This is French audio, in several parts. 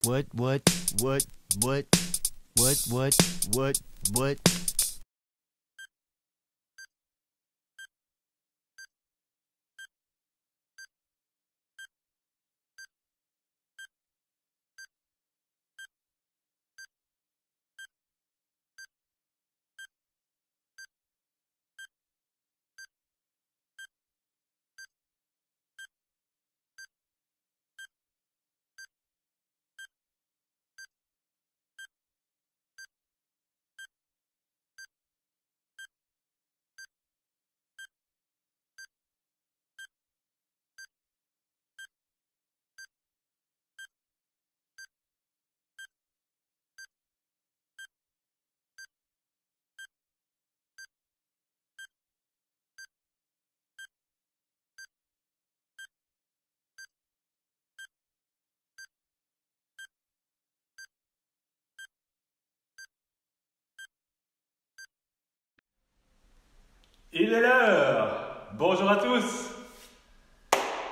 What, what, what, what, what, what, what, what? Il est l'heure. Bonjour à tous.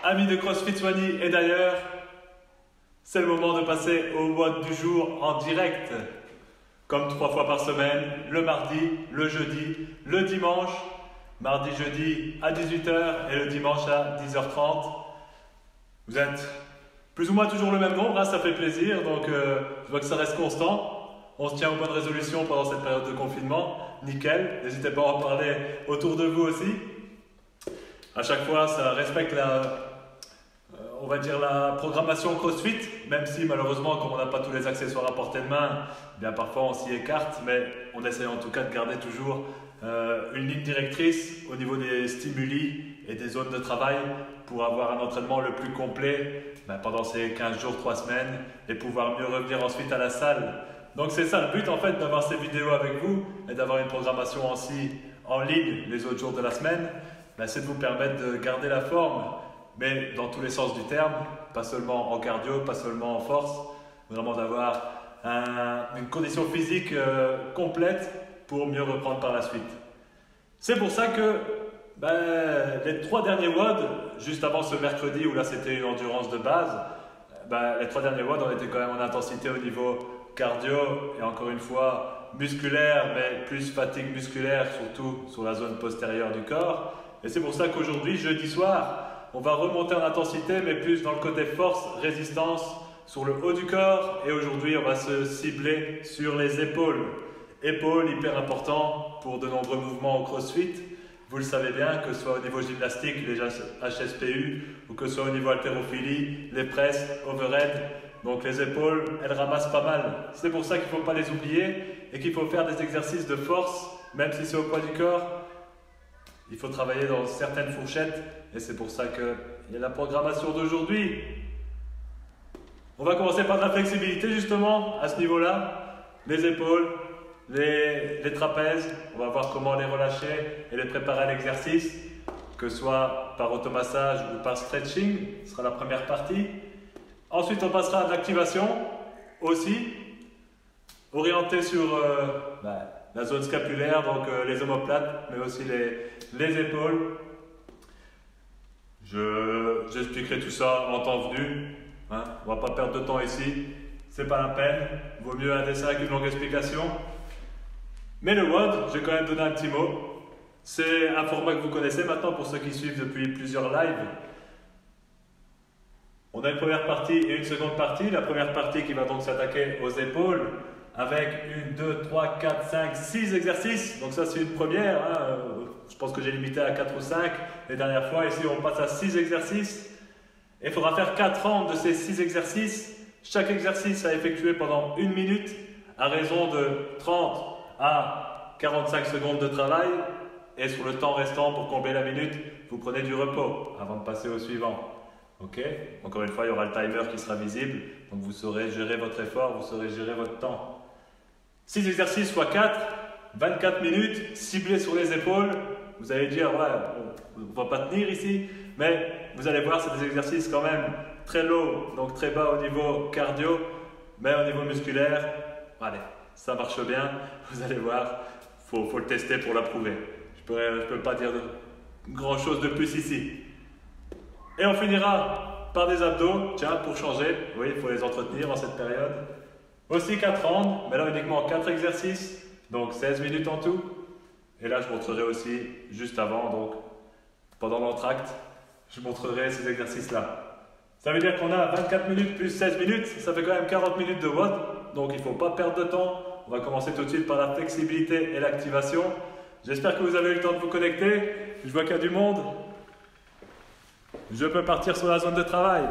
Amis de CrossFit Soigny et d'ailleurs, c'est le moment de passer au WOD du jour en direct. Comme 3 fois par semaine, le mardi, le jeudi, le dimanche. Mardi, jeudi à 18 h et le dimanche à 10 h 30. Vous êtes plus ou moins toujours le même nombre, hein, ça fait plaisir. Donc je vois que ça reste constant. On se tient aux bonnes résolutions pendant cette période de confinement. Nickel, n'hésitez pas à en parler autour de vous aussi. À chaque fois, ça respecte on va dire la programmation CrossFit, même si malheureusement, comme on n'a pas tous les accessoires à portée de main, eh bien parfois on s'y écarte, mais on essaie en tout cas de garder toujours une ligne directrice au niveau des stimuli et des zones de travail pour avoir un entraînement le plus complet pendant ces 15 jours, 3 semaines et pouvoir mieux revenir ensuite à la salle. Donc c'est ça le but en fait d'avoir ces vidéos avec vous et d'avoir une programmation aussi en ligne les autres jours de la semaine, c'est de vous permettre de garder la forme, mais dans tous les sens du terme, pas seulement en cardio, pas seulement en force, vraiment d'avoir une condition physique complète pour mieux reprendre par la suite. C'est pour ça que les 3 derniers WOD, juste avant ce mercredi où là c'était une endurance de base, les 3 derniers WOD on était quand même en intensité au niveau cardio et encore une fois musculaire, mais plus fatigue musculaire surtout sur la zone postérieure du corps. Et c'est pour ça qu'aujourd'hui, jeudi soir, on va remonter en intensité, mais plus dans le côté force, résistance sur le haut du corps. Et aujourd'hui, on va se cibler sur les épaules. Épaules, hyper important pour de nombreux mouvements au CrossFit. Vous le savez bien, que ce soit au niveau gymnastique, les HSPU, ou que ce soit au niveau haltérophilie, les presses, overhead. Donc les épaules, elles ramassent pas mal. C'est pour ça qu'il ne faut pas les oublier et qu'il faut faire des exercices de force, même si c'est au poids du corps. Il faut travailler dans certaines fourchettes et c'est pour ça qu'il y a la programmation d'aujourd'hui. On va commencer par de la flexibilité justement à ce niveau-là. Les épaules, les trapèzes, on va voir comment les relâcher et les préparer à l'exercice, que ce soit par automassage ou par stretching, ce sera la première partie. Ensuite, on passera à l'activation aussi, orientée sur la zone scapulaire, donc les omoplates, mais aussi les épaules. J'expliquerai tout ça en temps venu. Hein. On ne va pas perdre de temps ici, c'est pas la peine. Vaut mieux un dessin avec une longue explication. Mais le WOD, j'ai quand même donné un petit mot. C'est un format que vous connaissez maintenant pour ceux qui suivent depuis plusieurs lives. On a une première partie et une seconde partie. La première partie qui va donc s'attaquer aux épaules avec 1, 2, 3, 4, 5, 6 exercices. Donc ça c'est une première. Hein. Je pense que j'ai limité à 4 ou 5 les dernières fois. Ici on passe à 6 exercices. Et il faudra faire 4 rounds de ces 6 exercices. Chaque exercice à effectuer pendant 1 minute à raison de 30 à 45 secondes de travail. Et sur le temps restant pour combler la minute, vous prenez du repos avant de passer au suivant. Ok, encore une fois, il y aura le timer qui sera visible, donc vous saurez gérer votre effort, vous saurez gérer votre temps. 6 exercices x 4, 24 minutes, ciblés sur les épaules. Vous allez dire, ouais, on ne va pas tenir ici, mais vous allez voir, c'est des exercices quand même très low, donc très bas au niveau cardio, mais au niveau musculaire, allez, ça marche bien, vous allez voir, faut le tester pour l'approuver. Je peux pas dire grand chose de plus ici. Et on finira par des abdos, tiens, pour changer. Oui, il faut les entretenir en cette période. Aussi 4 rounds, mais là uniquement 4 exercices, donc 16 minutes en tout. Et là, je montrerai aussi, juste avant, donc pendant l'entracte, je montrerai ces exercices-là. Ça veut dire qu'on a 24 minutes plus 16 minutes, ça fait quand même 40 minutes de WOD, donc il ne faut pas perdre de temps. On va commencer tout de suite par la flexibilité et l'activation. J'espère que vous avez eu le temps de vous connecter. Je vois qu'il y a du monde. Je peux partir sur la zone de travail.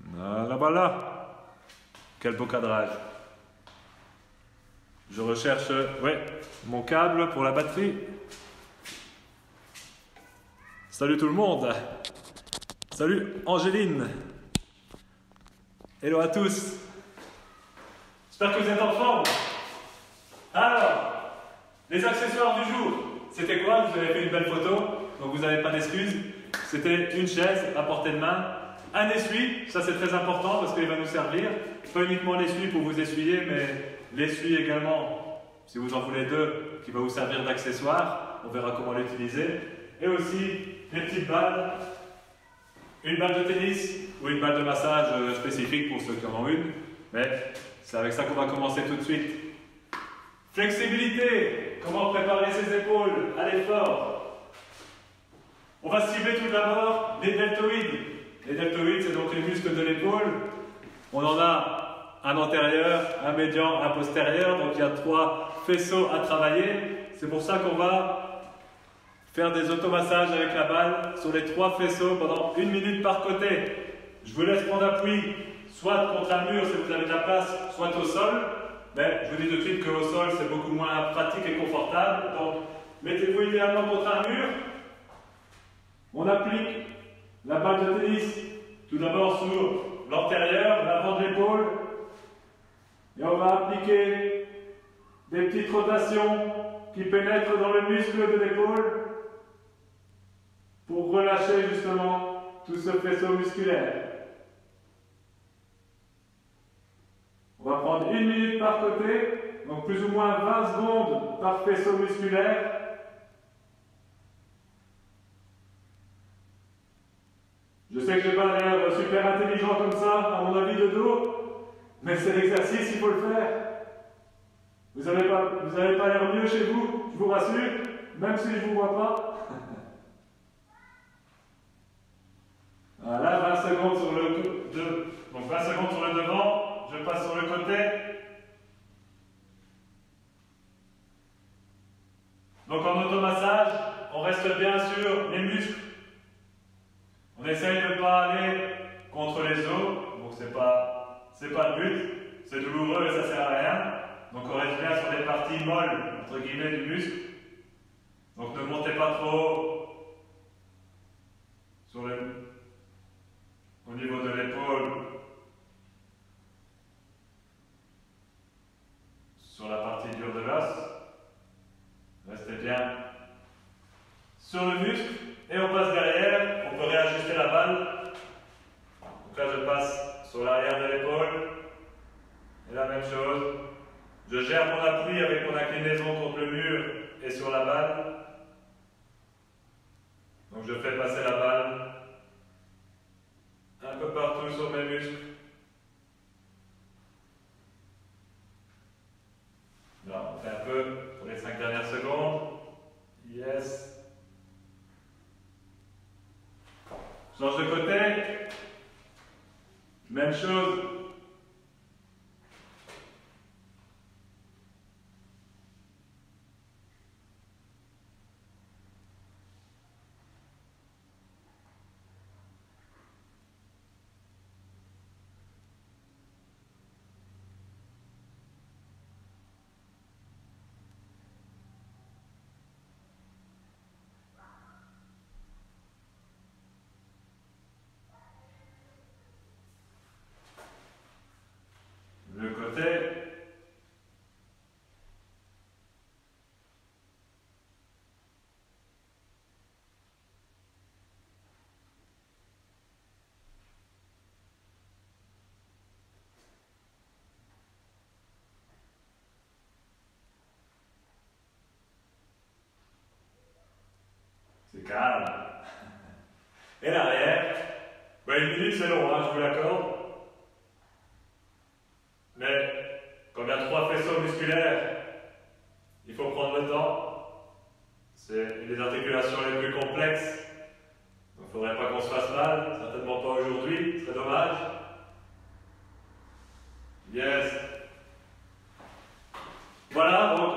Voilà, voilà. Quel beau cadrage. Je recherche, mon câble pour la batterie. Salut tout le monde. Salut Angéline. Hello à tous. J'espère que vous êtes en forme. Alors, les accessoires du jour. C'était quoi? Vous avez fait une belle photo, donc vous n'avez pas d'excuses. C'était une chaise à portée de main, un essuie, ça c'est très important parce qu'il va nous servir. Pas uniquement l'essuie pour vous essuyer, mais l'essuie également, si vous en voulez deux, qui va vous servir d'accessoire. On verra comment l'utiliser. Et aussi des petites balles, une balle de tennis ou une balle de massage spécifique pour ceux qui en ont une. Mais c'est avec ça qu'on va commencer tout de suite. Flexibilité, comment préparer ses épaules à l'effort. On va cibler tout d'abord les deltoïdes. Les deltoïdes, c'est donc les muscles de l'épaule. On en a un antérieur, un médian, un postérieur. Donc il y a 3 faisceaux à travailler. C'est pour ça qu'on va faire des automassages avec la balle sur les 3 faisceaux pendant 1 minute par côté. Je vous laisse prendre appui, soit contre un mur si vous avez de la place, soit au sol. Mais je vous dis tout de suite qu'au sol, c'est beaucoup moins pratique et confortable. Donc, mettez-vous idéalement contre un mur. On applique la balle de tennis tout d'abord sur l'antérieur, l'avant de l'épaule. Et on va appliquer des petites rotations qui pénètrent dans le muscle de l'épaule pour relâcher justement tout ce faisceau musculaire. On va prendre 1 minute par côté, donc plus ou moins 20 secondes par faisceau musculaire. Je sais que je n'ai pas l'air super intelligent comme ça, à mon avis de dos, mais c'est l'exercice, il faut le faire. Vous n'avez pas l'air mieux chez vous, je vous rassure, même si je ne vous vois pas. Voilà, 20 secondes sur donc 20 secondes sur le devant. Je passe sur le côté. Donc en automassage, on reste bien sur les muscles. On essaye de ne pas aller contre les os. Donc c'est pas le but. C'est douloureux et ça sert à rien. Donc on reste bien sur les parties molles, entre guillemets, du muscle. Donc ne montez pas trop haut au niveau de l'épaule. Sur la partie dure de l'os, restez bien sur le muscle et on passe derrière, on peut réajuster la balle. Donc là je passe sur l'arrière de l'épaule et la même chose, je gère mon appui avec mon inclinaison contre le mur et sur la balle. Donc je fais passer la balle un peu partout sur mes muscles. Là, on fait un peu pour les 5 dernières secondes. Yes. Change de côté. Même chose. calme. Et l'arrière, ben 1 minute c'est long, hein, je vous l'accorde. Mais comme il y a 3 faisceaux musculaires, il faut prendre le temps. C'est une des articulations les plus complexes. Donc il ne faudrait pas qu'on se fasse mal, certainement pas aujourd'hui, ce serait dommage. Yes. Voilà, donc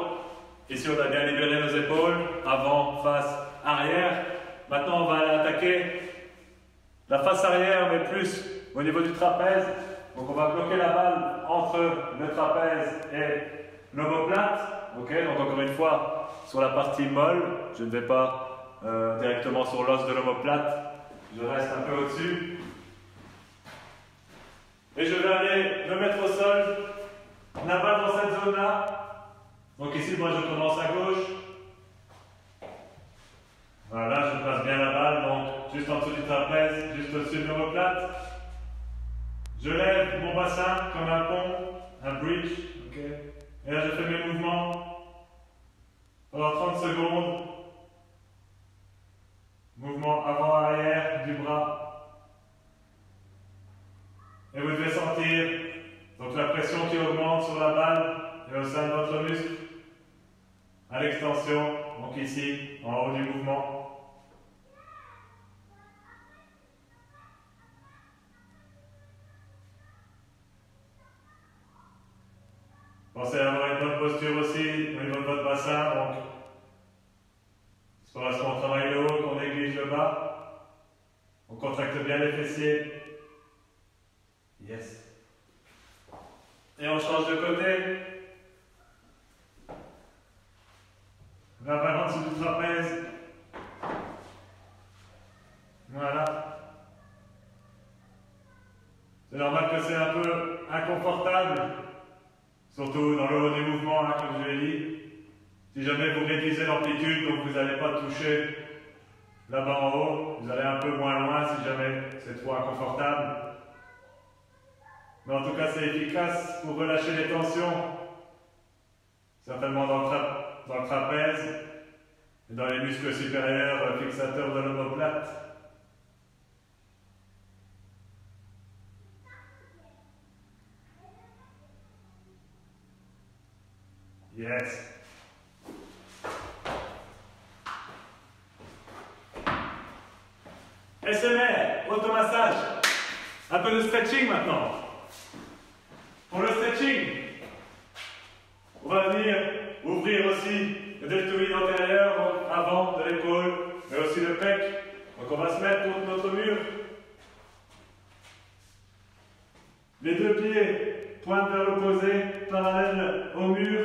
ici on a bien libéré nos épaules, avant, face, arrière. Maintenant on va aller attaquer la face arrière, mais plus au niveau du trapèze. Donc on va bloquer la balle entre le trapèze et l'omoplate. Ok, donc encore une fois, sur la partie molle, je ne vais pas directement sur l'os de l'omoplate, je reste un peu au-dessus. Et je vais aller me mettre au sol, la balle dans cette zone-là. Donc ici, moi je commence à gauche. Voilà, je place bien la balle, donc juste en dessous du trapèze, juste au-dessus de l'omoplate. Je lève mon bassin comme un pont, un bridge. Okay. Et là, je fais mes mouvements pendant 30 secondes. Mouvement avant-arrière du bras. Et vous devez sentir donc la pression qui augmente sur la balle et au sein de votre muscle. À l'extension, donc ici, en haut du mouvement. Pensez à avoir une bonne posture aussi au niveau de votre bassin. Donc, c'est parce qu'on travaille le haut qu'on néglige le bas. On contracte bien les fessiers. Yes. Et on change de côté. La balle en dessous du trapèze. Voilà. C'est normal que c'est un peu inconfortable. Surtout dans le haut des mouvements, hein, comme je l'ai dit. Si jamais vous réduisez l'amplitude, donc vous n'allez pas toucher là-bas en haut, vous allez un peu moins loin si jamais c'est trop inconfortable. Mais en tout cas, c'est efficace pour relâcher les tensions, certainement dans le trapèze et dans les muscles supérieurs fixateurs de l'omoplate. Yes. SMR, automassage. Un peu de stretching maintenant. Pour le stretching, on va venir ouvrir aussi le deltoïde antérieur, donc avant de l'épaule, mais aussi le pec. Donc on va se mettre contre notre mur. Les 2 pieds pointent vers l'opposé, parallèles au mur.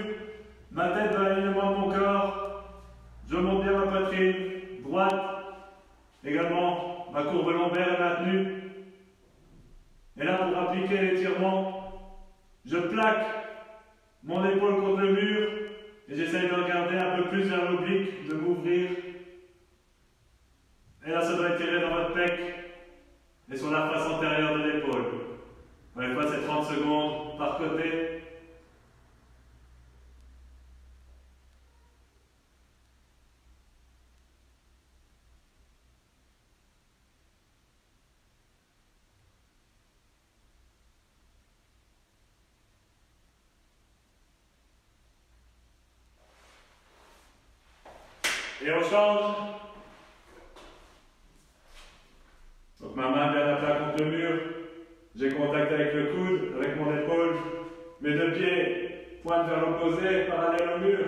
Ma tête dans l'alignement de mon corps. Je monte bien ma poitrine, droite. Également, ma courbe lombaire est maintenue. Et là, pour appliquer l'étirement, je plaque mon épaule contre le mur et j'essaye de regarder un peu plus vers l'oblique, de m'ouvrir. Et là, ça doit étirer dans votre pec et sur la face antérieure de l'épaule. Encore une fois, c'est 30 secondes par côté. Et on change. Donc ma main bien à plat contre le mur. J'ai contact avec le coude, avec mon épaule. Mes 2 pieds pointent vers l'opposé, parallèle au mur.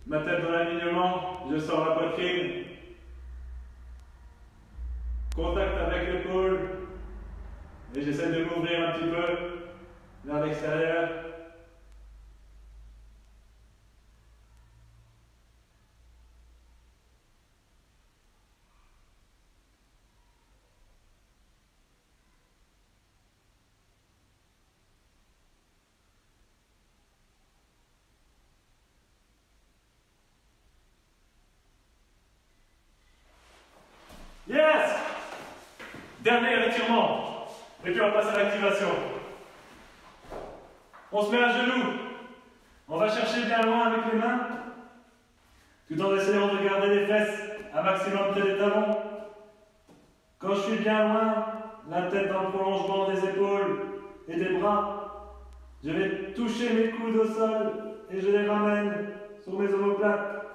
Ma tête dans l'alignement, je sors la poitrine. Contact avec l'épaule. Et j'essaie de m'ouvrir un petit peu vers l'extérieur. Yes! Dernier étirement. Et puis on passe à l'activation. On se met à genoux. On va chercher bien loin avec les mains, tout en essayant de garder les fesses un maximum près des talons. Quand je suis bien loin, la tête dans le prolongement des épaules et des bras, je vais toucher mes coudes au sol et je les ramène sur mes omoplates.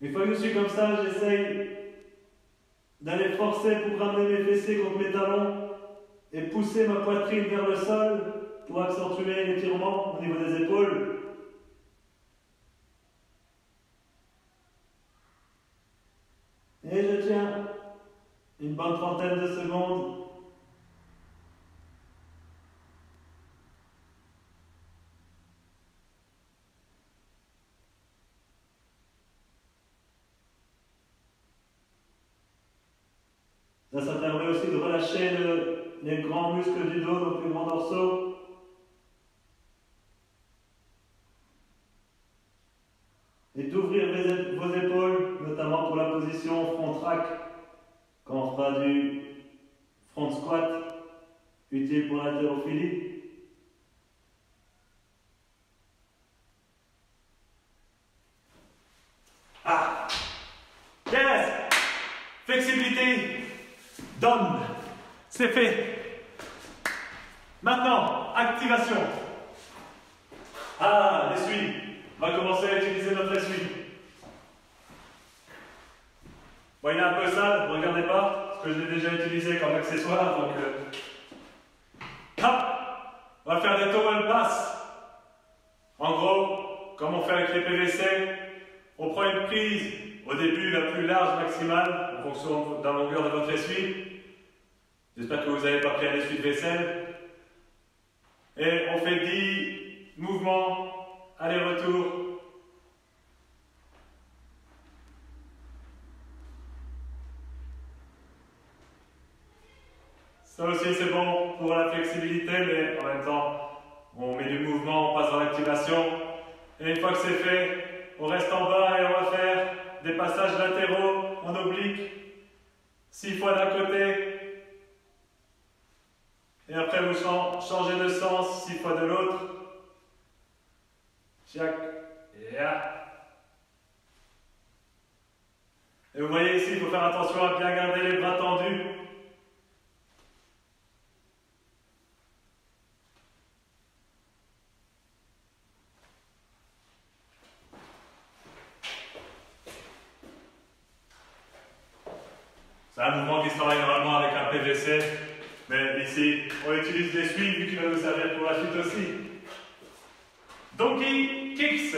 Une fois que je suis comme ça, j'essaye d'aller forcer pour ramener mes fessiers contre mes talons et pousser ma poitrine vers le sol pour accentuer l'étirement au niveau des épaules. Et je tiens une bonne trentaine de secondes. Ça permet aussi de relâcher les grands muscles du dos, nos plus grands dorsaux. Et d'ouvrir vos épaules, notamment pour la position front track, quand on fera du front squat, utile pour l'haltérophilie. Ah! Yes! Flexibilité! Done! C'est fait! Maintenant, activation! Ah, l'essuie! On va commencer à utiliser notre essuie. Bon, il est un peu sale, ne regardez pas, parce que je l'ai déjà utilisé comme accessoire, donc... Hop! On va faire des towel pass. En gros, comme on fait avec les PVC, on prend une prise au début la plus large maximale, en fonction de la longueur de votre essuie. J'espère que vous n'avez pas pris un essuie de vaisselle. Et on fait 10 mouvements. Aller-retour. Ça aussi c'est bon pour la flexibilité, mais en même temps, on met du mouvement, on passe dans l'activation. Et une fois que c'est fait, on reste en bas et on va faire des passages latéraux en oblique. 6 fois d'un côté. Et après vous changez de sens 6 fois de l'autre. Chaque. Et vous voyez ici, il faut faire attention à bien garder les bras tendus. C'est un mouvement qui se travaille normalement avec un PVC, mais ici, on utilise l'essuie vu qu'il va nous servir pour la suite aussi. Donkey Kicks.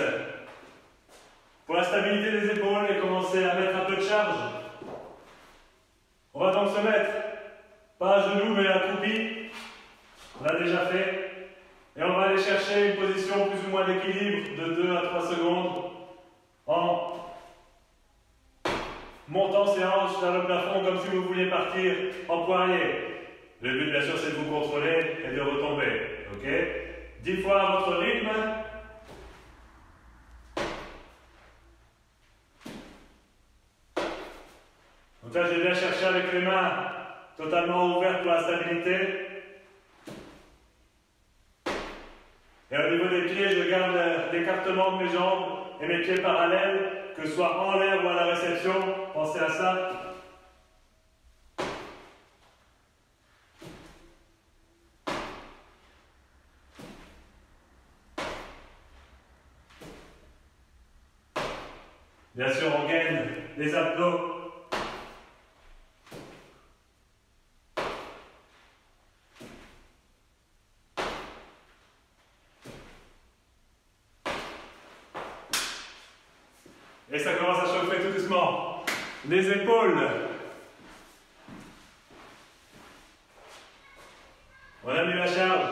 Pour la stabilité des épaules et commencer à mettre un peu de charge. On va donc se mettre, pas à genoux mais accroupi. On l'a déjà fait. Et on va aller chercher une position plus ou moins d'équilibre de 2 à 3 secondes en montant ses hanches vers le plafond comme si vous vouliez partir en poirier. Le but bien sûr c'est de vous contrôler et de retomber. Ok? 10 fois à votre rythme. Donc là, j'ai bien cherché avec les mains totalement ouvertes pour la stabilité. Et au niveau des pieds, je garde l'écartement de mes jambes et mes pieds parallèles, que ce soit en l'air ou à la réception. Pensez à ça. Bien sûr, on gagne les abdos. Et ça commence à chauffer tout doucement. Les épaules. On a mis la charge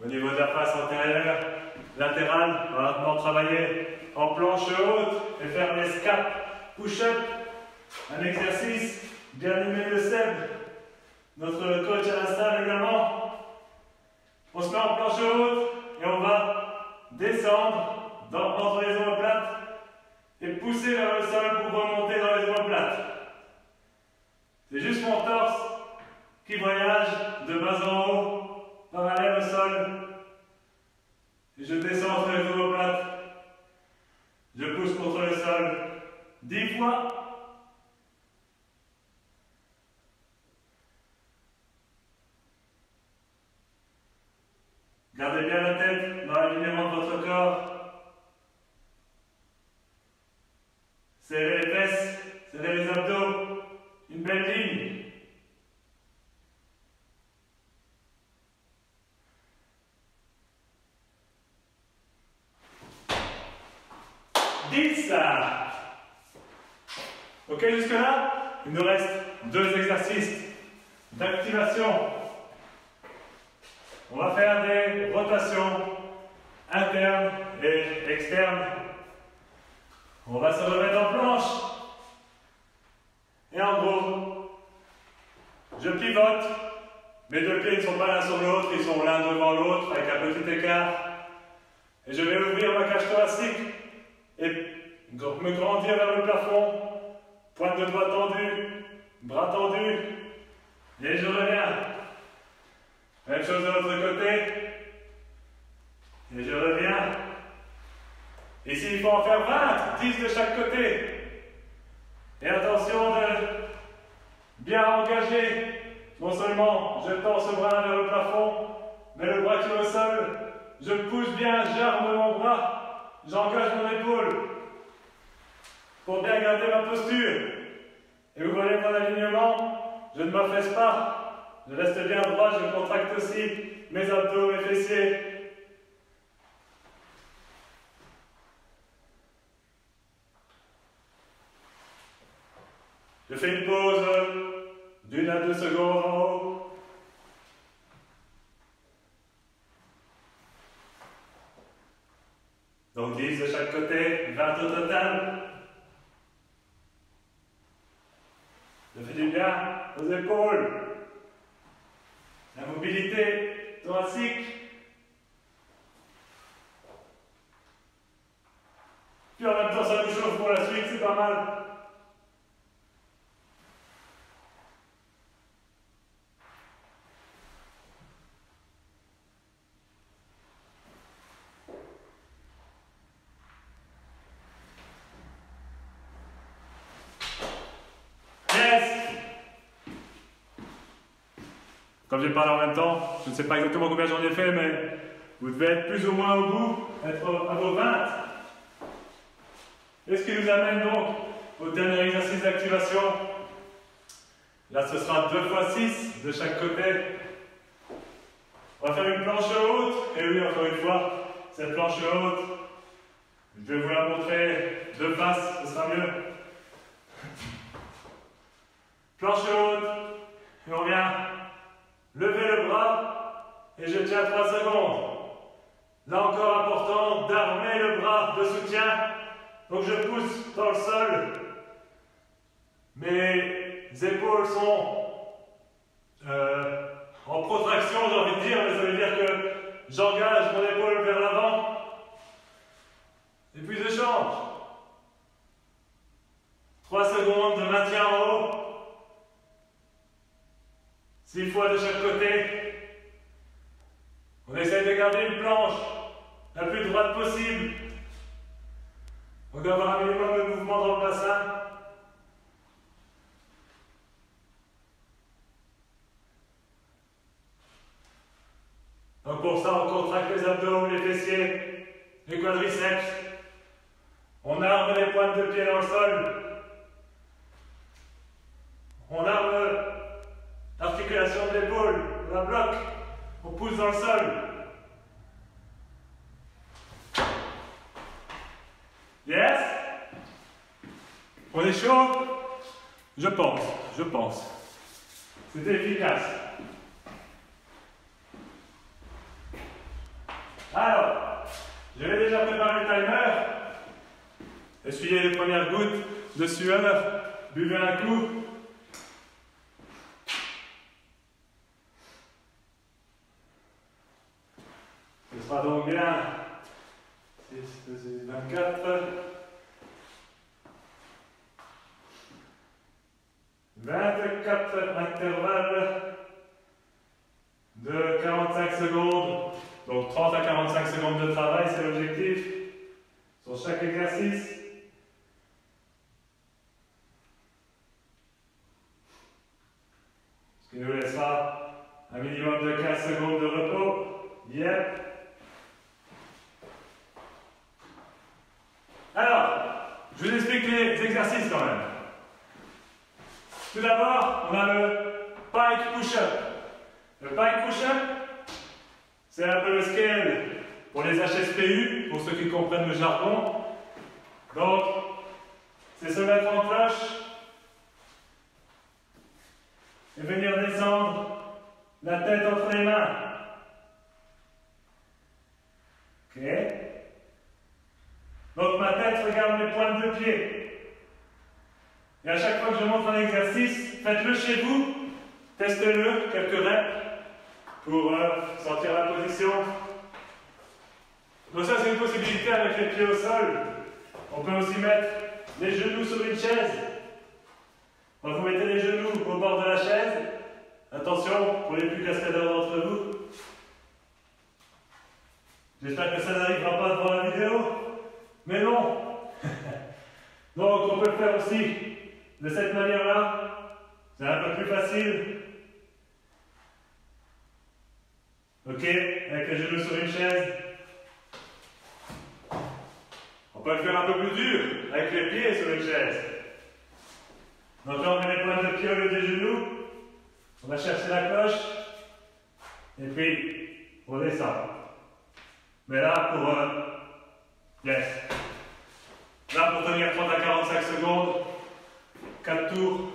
au niveau de la face antérieure, latérale. On va maintenant travailler en planche haute et faire les scaps push-up. Un exercice bien aimé de Seb, notre coach à la salle également. On se met en planche haute et on va descendre entre les omoplates et pousser vers le sol pour remonter dans les omoplates. C'est juste mon torse qui voyage de bas en haut, parallèle au sol. Et je descends entre les omoplates. contre le sol 10 fois. Gardez bien la tête dans l'alignement de votre corps. Serrez les fesses, serrez les abdos. Une belle ligne. Ok, jusque-là, il nous reste 2 exercices d'activation. On va faire des rotations internes et externes. On va se remettre en planche. Et en gros, je pivote. Mes 2 pieds ne sont pas l'un sur l'autre, ils sont l'un devant l'autre avec un petit écart. Et je vais ouvrir ma cage thoracique et me grandir vers le plafond. Pointe de doigt tendue, bras tendus. Et je reviens. Même chose de l'autre côté. Et je reviens. Ici, il faut en faire 20, 10 de chaque côté. Et attention de bien engager. Non seulement je tends ce bras vers le plafond, mais le bras qui est au sol, je pousse bien, j'arme mon bras, j'engage mon épaule pour bien garder ma posture. Et vous voyez mon alignement, je ne m'affaisse pas, je reste bien droit, je contracte aussi mes abdos, mes fessiers. Je fais une pause d'1 à 2 secondes en haut. Donc 10 de chaque côté, 20 au total. Je fais du bien aux épaules. La mobilité thoracique. Puis en même temps ça nous chauffe pour la suite, c'est pas mal. Comme j'ai parlé en même temps, je ne sais pas exactement combien j'en ai fait, mais vous devez être plus ou moins au bout, être à vos 20. Et ce qui nous amène donc au dernier exercice d'activation. Là, ce sera 2 fois 6 de chaque côté. On va faire une planche haute. Et oui, encore une fois, cette planche haute, je vais vous la montrer de face, ce sera mieux. Planche haute, et on vient lever le bras, et je tiens 3 secondes. Là encore important d'armer le bras de soutien. Donc je pousse dans le sol. Mes épaules sont en protraction, j'ai envie de dire, mais ça veut dire que j'engage mon épaule vers l'avant. Et puis je change. 3 secondes de maintien en haut. 6 fois de chaque côté. On essaie de garder une planche la plus droite possible. On doit avoir un minimum de mouvement dans le bassin. Donc pour ça, on contracte les abdos, les fessiers, les quadriceps. On arme les pointes de pied dans le sol. On arme l'articulation de l'épaule, on la bloque. On pousse dans le sol. Yes? On est chaud? Je pense. C'était efficace. Alors, je vais déjà préparer le timer. Essuyez les premières gouttes de sueur. Buvez un coup. Ce sera donc bien 6, 24, 24 intervalles de 45 secondes, donc 30 à 45 secondes de travail, c'est l'objectif sur chaque exercice. Ce qui nous laissera un minimum de 15 secondes de repos. Yep. Alors, je vous explique les exercices quand même. Tout d'abord, on a le pike push-up. Le pike push-up, c'est un peu le scale pour les HSPU, pour ceux qui comprennent le jargon. Donc, c'est se mettre en cloche et venir descendre la tête entre les mains. Ok. Donc ma tête regarde mes pointes de pied. Et à chaque fois que je montre un exercice, faites-le chez vous, testez-le, quelques reps, pour sentir la position. Donc ça c'est une possibilité avec les pieds au sol. On peut aussi mettre les genoux sur une chaise. Donc vous mettez les genoux au bord de la chaise. Attention, pour les plus cascadeurs d'entre vous. J'espère que ça n'arrivera pas devant la vidéo. Mais non. Donc on peut le faire aussi de cette manière-là. C'est un peu plus facile. Ok, avec les genoux sur une chaise. On peut le faire un peu plus dur, avec les pieds sur une chaise. Donc là on met les pointes de pied au lieu des genoux. On va chercher la cloche. Et puis, on descend. Mais là, yes. Là, pour tenir 30 à 45 secondes, 4 tours.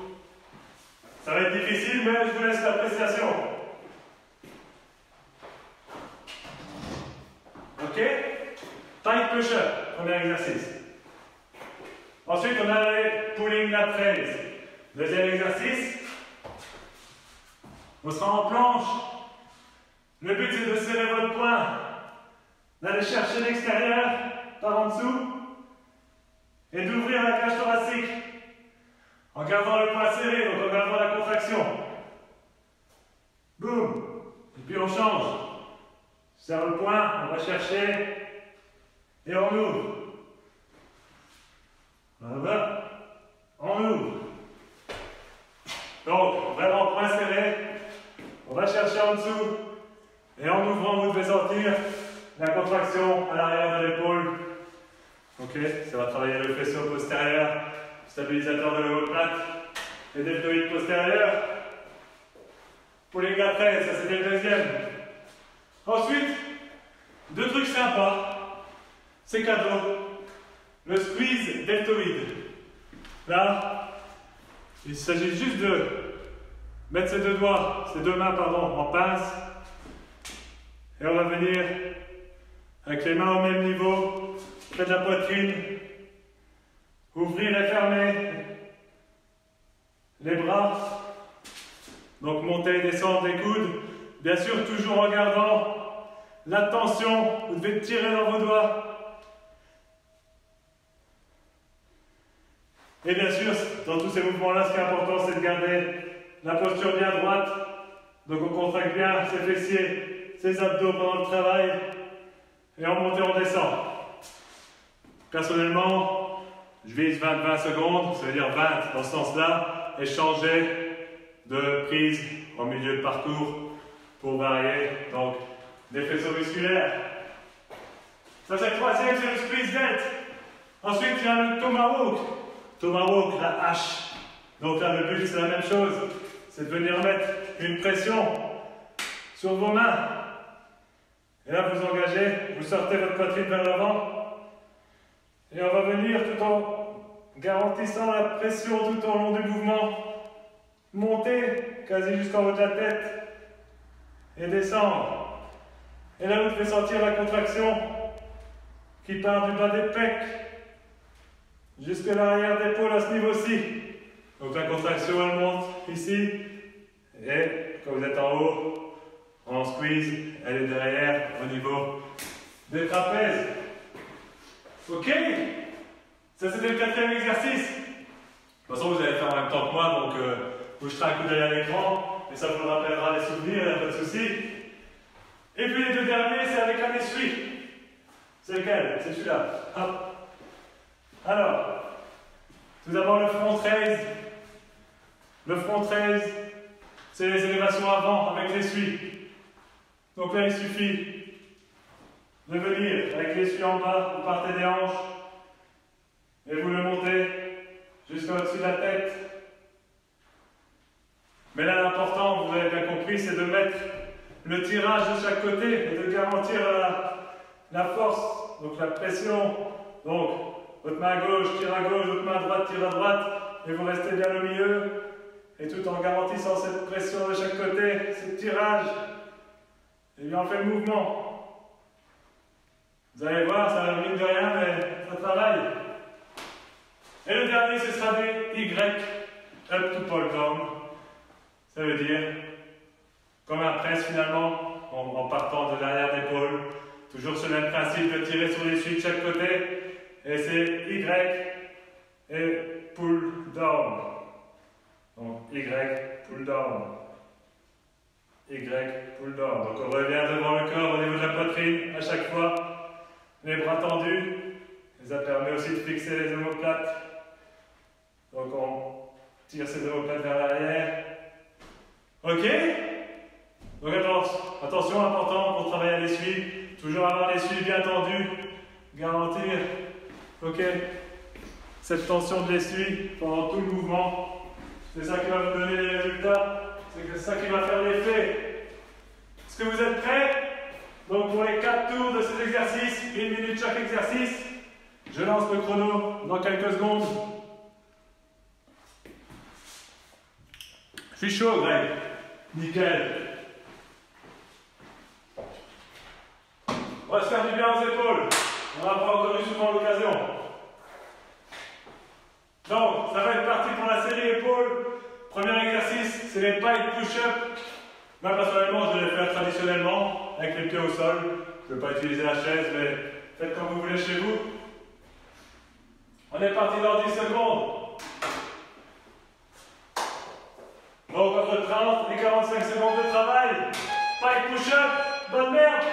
Ça va être difficile, mais je vous laisse l'appréciation. Ok? Pike push-up, premier exercice. Ensuite, on a les pulling lat raise. Deuxième exercice. On sera en planche. Le but, c'est de serrer votre poing, d'aller chercher l'extérieur par en dessous et d'ouvrir la cage thoracique en gardant le poing serré, donc en gardant la contraction. Boum. Et puis on change. On serre le poing, on va chercher et on ouvre. Voilà. On ouvre. Donc, vraiment poing serré. On va chercher en dessous. Et en ouvrant, vous devez sentir la contraction à l'arrière de l'épaule. Ok, ça va travailler le faisceau postérieur, stabilisateur de l'omoplate et deltoïde postérieur. Pour les gars 13, ça c'était le deuxième. Ensuite, deux trucs sympas. C'est cadeau. Le squeeze deltoïde. Là, il s'agit juste de mettre ses deux mains en pince. Et on va venir avec les mains au même niveau, près de la poitrine, ouvrir et fermer les bras. Donc monter et descendre les coudes. Bien sûr, toujours en gardant la tension. Vous devez tirer dans vos doigts. Et bien sûr, dans tous ces mouvements-là, ce qui est important, c'est de garder la posture bien droite. Donc on contracte bien ses fessiers, ses abdos pendant le travail. Et en monte et on descend. Personnellement, je vise 20 secondes, ça veut dire 20 dans ce sens-là, et changer de prise en milieu de parcours pour varier. Donc, des faisceaux musculaires. Ça c'est le troisième, c'est le squeeze delt. Ensuite, il y a le tomahawk. Tomahawk, la hache. Donc là, le but, c'est la même chose. C'est de venir mettre une pression sur vos mains. Et là, vous engagez, vous sortez votre poitrine vers l'avant. Et on va venir tout en garantissant la pression tout au long du mouvement. Monter quasi jusqu'en haut de la tête. Et descendre. Et là, vous devez sentir la contraction qui part du bas des pecs jusqu'à l'arrière d'épaule à ce niveau-ci. Donc la contraction, elle monte ici. Et quand vous êtes en haut, en squeeze, elle est derrière au niveau des trapèzes. Ok? Ça c'était le quatrième exercice. De toute façon, vous allez faire en même temps que moi, donc vous jeterez un coup d'œil à l'écran, et ça vous rappellera les souvenirs, il n'y a pas de souci. Et puis les deux derniers, c'est avec un essuie. C'est lequel? C'est celui-là. Hop. Alors, tout d'abord le front raise. Le front raise, c'est les élévations avant avec l'essuie. Donc là, il suffit de venir avec l'essuie en bas, vous partez des hanches et vous le montez jusqu'au-dessus de la tête. Mais là, l'important, vous avez bien compris, c'est de mettre le tirage de chaque côté et de garantir la force, donc la pression. Donc, votre main gauche tire à gauche, votre main droite tire à droite, et vous restez bien au milieu, et tout en garantissant cette pression de chaque côté, ce tirage, et bien on fait le mouvement. Vous allez voir, ça ne mine de rien, mais ça travaille. Et le dernier, ce sera des Y, up to pull down. Ça veut dire, comme un press finalement, en partant de l'arrière d'épaule. Toujours ce même principe de tirer sur l'essuie de chaque côté. Et c'est Y et pull down. Donc Y, pull down. Y, pull down. Donc on revient devant le corps au niveau de la poitrine à chaque fois. Les bras tendus. Et ça permet aussi de fixer les omoplates. Donc on tire ses omoplates vers l'arrière. Ok? Donc attention, important pour travailler à l'essuie. Toujours avoir l'essuie bien tendue. Garantir, ok, cette tension de l'essuie pendant tout le mouvement. C'est ça qui va vous donner les résultats. C'est ça qui va faire l'effet. Est-ce que vous êtes prêts? Donc pour les 4 tours de ces exercices, 1 minute chaque exercice, je lance le chrono dans quelques secondes. Je suis chaud, Greg. Nickel. On va se faire du bien aux épaules. On n'a pas encore eu souvent l'occasion. Donc, ça va être parti pour la série épaules. Premier exercice, c'est les pike push-up. Moi, personnellement, je vais les faire traditionnellement, avec les pieds au sol. Je ne vais pas utiliser la chaise, mais faites comme vous voulez chez vous. On est parti dans 10 secondes. Donc, entre 30 et 45 secondes de travail. Pike push-up, bonne merde.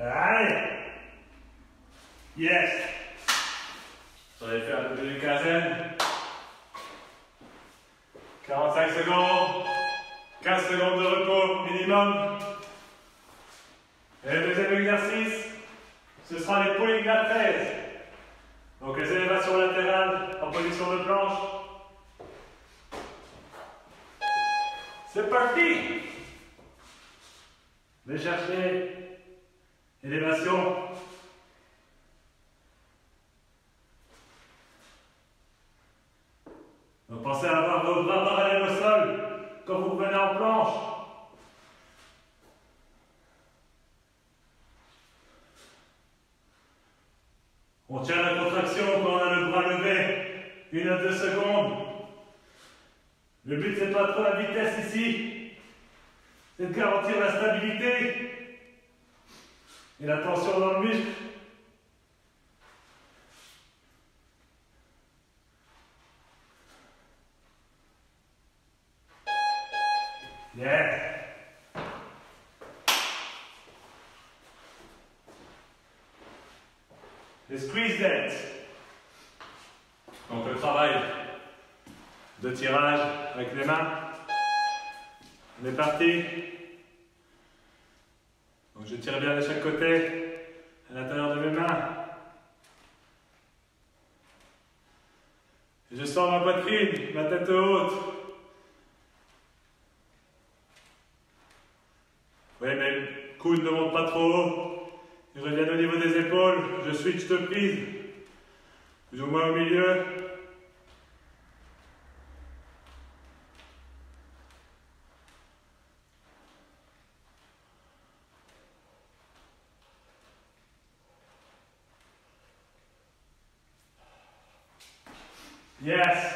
Allez! Yes! Vous allez faire un peu d'une quinzaine. 45 secondes. 15 secondes de repos minimum. Et le deuxième exercice, ce sera les pulling à 13. Donc les élévations latérales en position de planche. C'est parti! Venez chercher. Élévation. Donc pensez à avoir vos bras parallèles au sol quand vous revenez en planche. On tient la contraction quand on a le bras levé. 1 à 2 secondes. Le but c'est pas trop la vitesse ici. C'est de garantir la stabilité. Et la tension dans le muscle. Yeah. Les squeeze dance. Donc le travail de tirage avec les mains. On est parti. Donc je tire bien de chaque côté, à l'intérieur de mes mains. Et je sens ma poitrine, ma tête haute. Oui, mes coudes ne montent pas trop haut. Ils reviennent au niveau des épaules. Je switch de prise, plus ou moins au milieu. Yes.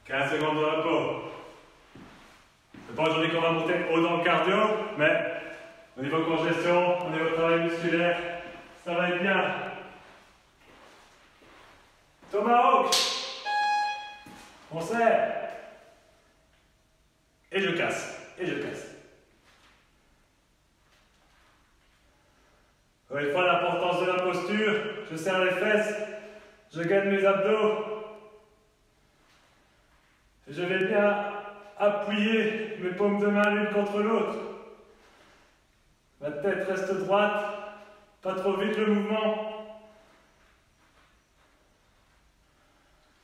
15 secondes de repos. C'est pas aujourd'hui qu'on va monter haut dans le cardio, mais au niveau congestion, au niveau travail musculaire, ça va être bien. Tomahawk. On serre. Et je casse. Et je casse. Encore une fois, l'importance de la posture. Je serre les fesses. Je gagne mes abdos. Je vais bien appuyer mes paumes de main l'une contre l'autre. Ma tête reste droite. Pas trop vite le mouvement.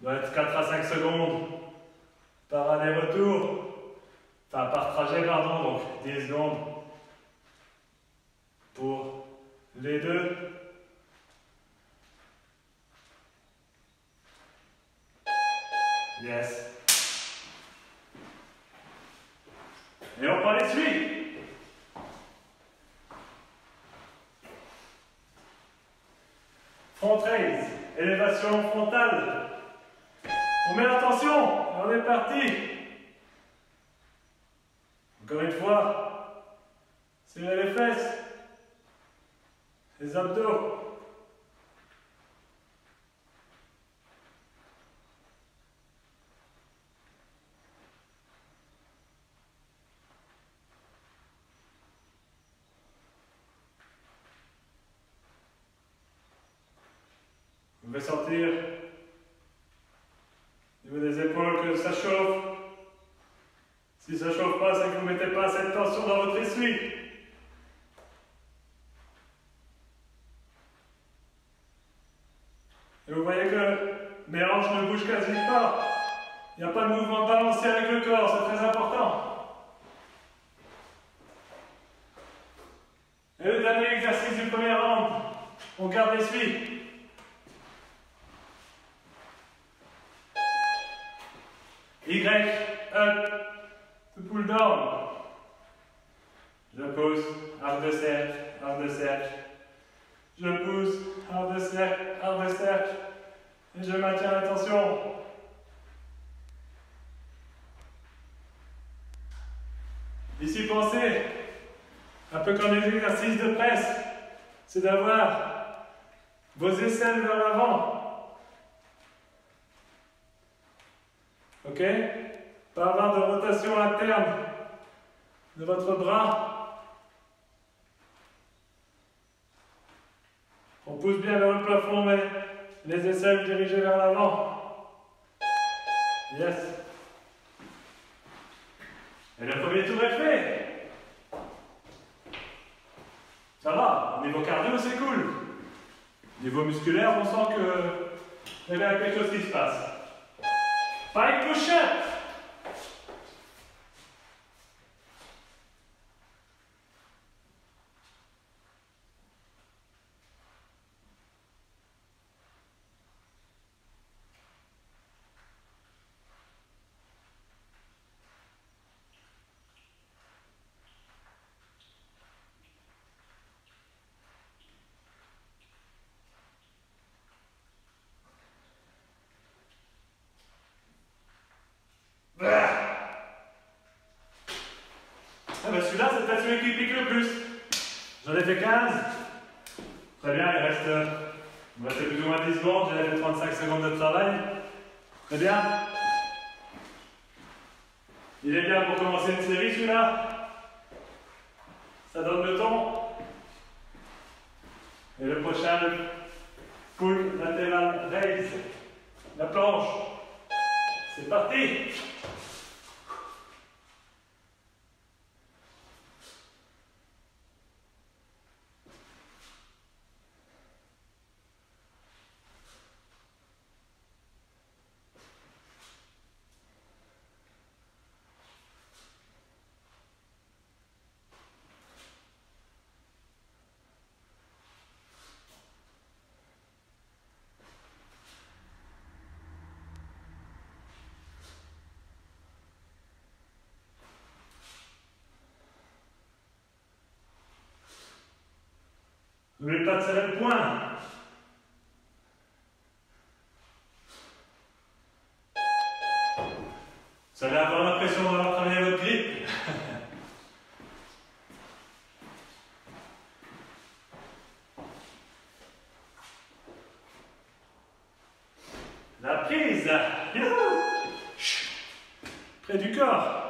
Il doit être 4 à 5 secondes par aller-retour. Enfin, par trajet, pardon, donc 10 secondes pour les deux. Yes. Et on prend les suies. Front raise, élévation frontale. On met l'attention, on est parti. Encore une fois, serrez les fesses, les abdos. Vous pouvez sentir au niveau des épaules que ça chauffe. Si ça ne chauffe pas, c'est que vous ne mettez pas cette tension dans votre essuie. Et vous voyez que mes hanches ne bougent quasi pas. Il n'y a pas de mouvement de balancier avec le corps, c'est très important. Et le dernier exercice du premier round, on garde l'essuie. Y, up, to pull down. Je pousse, arc de cercle, arc de cercle. Je pousse, arc de cercle, arc de cercle. Et je maintiens la tension. Ici, pensez, un peu comme les exercices de presse, c'est d'avoir vos aisselles vers l'avant. Ok? Pas avoir de rotation interne de votre bras. On pousse bien vers le plafond, mais les aisselles dirigées vers l'avant. Yes. Et le premier tour est fait. Ça va, au niveau cardio, c'est cool. Au niveau musculaire, on sent qu'il y a quelque chose qui se passe. Pike push-up. Ah ben celui-là, c'est peut-être celui qui pique le plus. J'en ai fait 15. Très bien, il me reste plus ou moins 10 secondes. J'ai fait 35 secondes de travail. Très bien. Il est bien pour commencer une série, celui-là. Ça donne le ton. Et le prochain, le pull latéral raise. La planche. C'est parti. N'oubliez pas de serrer le poing. prise. Youhou. Près du corps.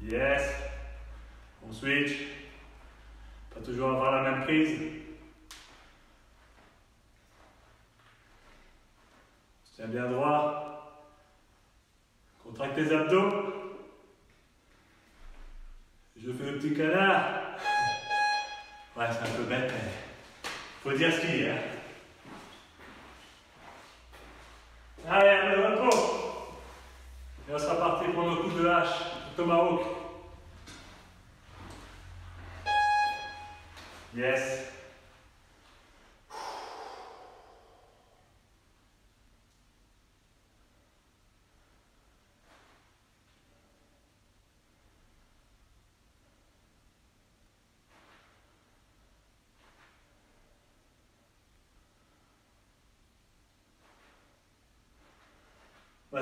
Yes. On switch. Pas toujours avoir la même prise. Tiens bien droit. Contracte tes abdos. Je fais le petit canard. Ouais, c'est un peu bête, mais faut dire ce qu'il y a. Allez, un peu de repos. Et on sera parti pour nos coups de hache, de tomahawk. Yes.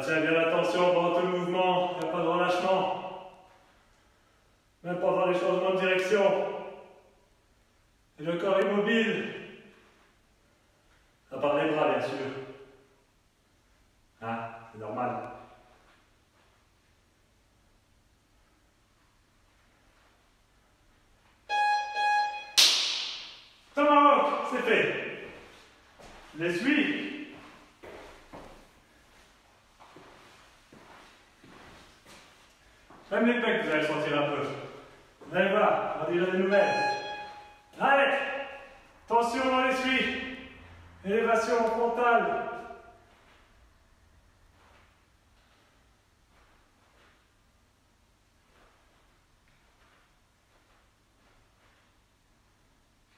Tiens bien attention pendant tout le mouvement, il n'y a pas de relâchement. Même pendant les changements de direction. Et le corps immobile. À part les bras, bien sûr. Hein, c'est normal. Tomahawk, c'est fait. Je les suis. Même les pecs, vous allez sentir un peu. Vous allez voir, on va dire des nouvelles. Allez, tension dans l'essuie. Élévation frontale.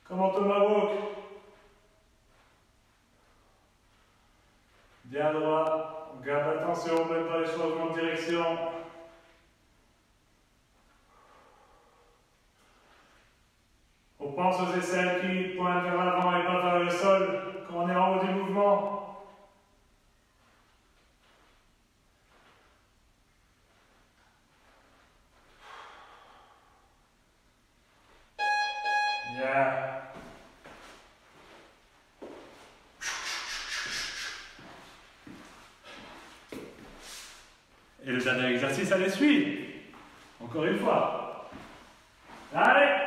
Comme en tomahawk. Bien droit. On garde l'attention, même dans les changements de direction. On pense aux aisselles qui pointent vers l'avant et pas vers le sol quand on est en haut du mouvement. Yeah. Et le dernier exercice, allez, suit. Encore une fois. Allez.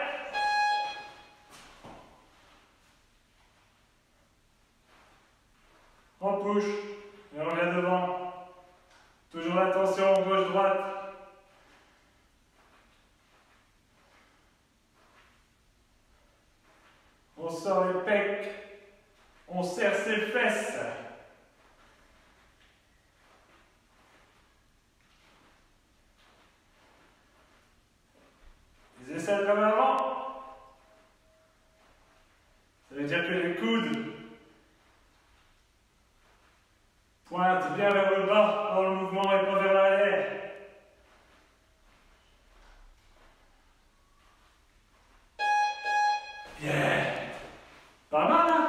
On push, et on revient devant. Toujours l'attention, gauche-droite. On sort les pecs. On serre ses fesses. Les aisselles comme avant. Ça veut dire que les coudes pointe bien vers le bas dans le mouvement et pas vers l'arrière. Yeah! Pas mal, hein?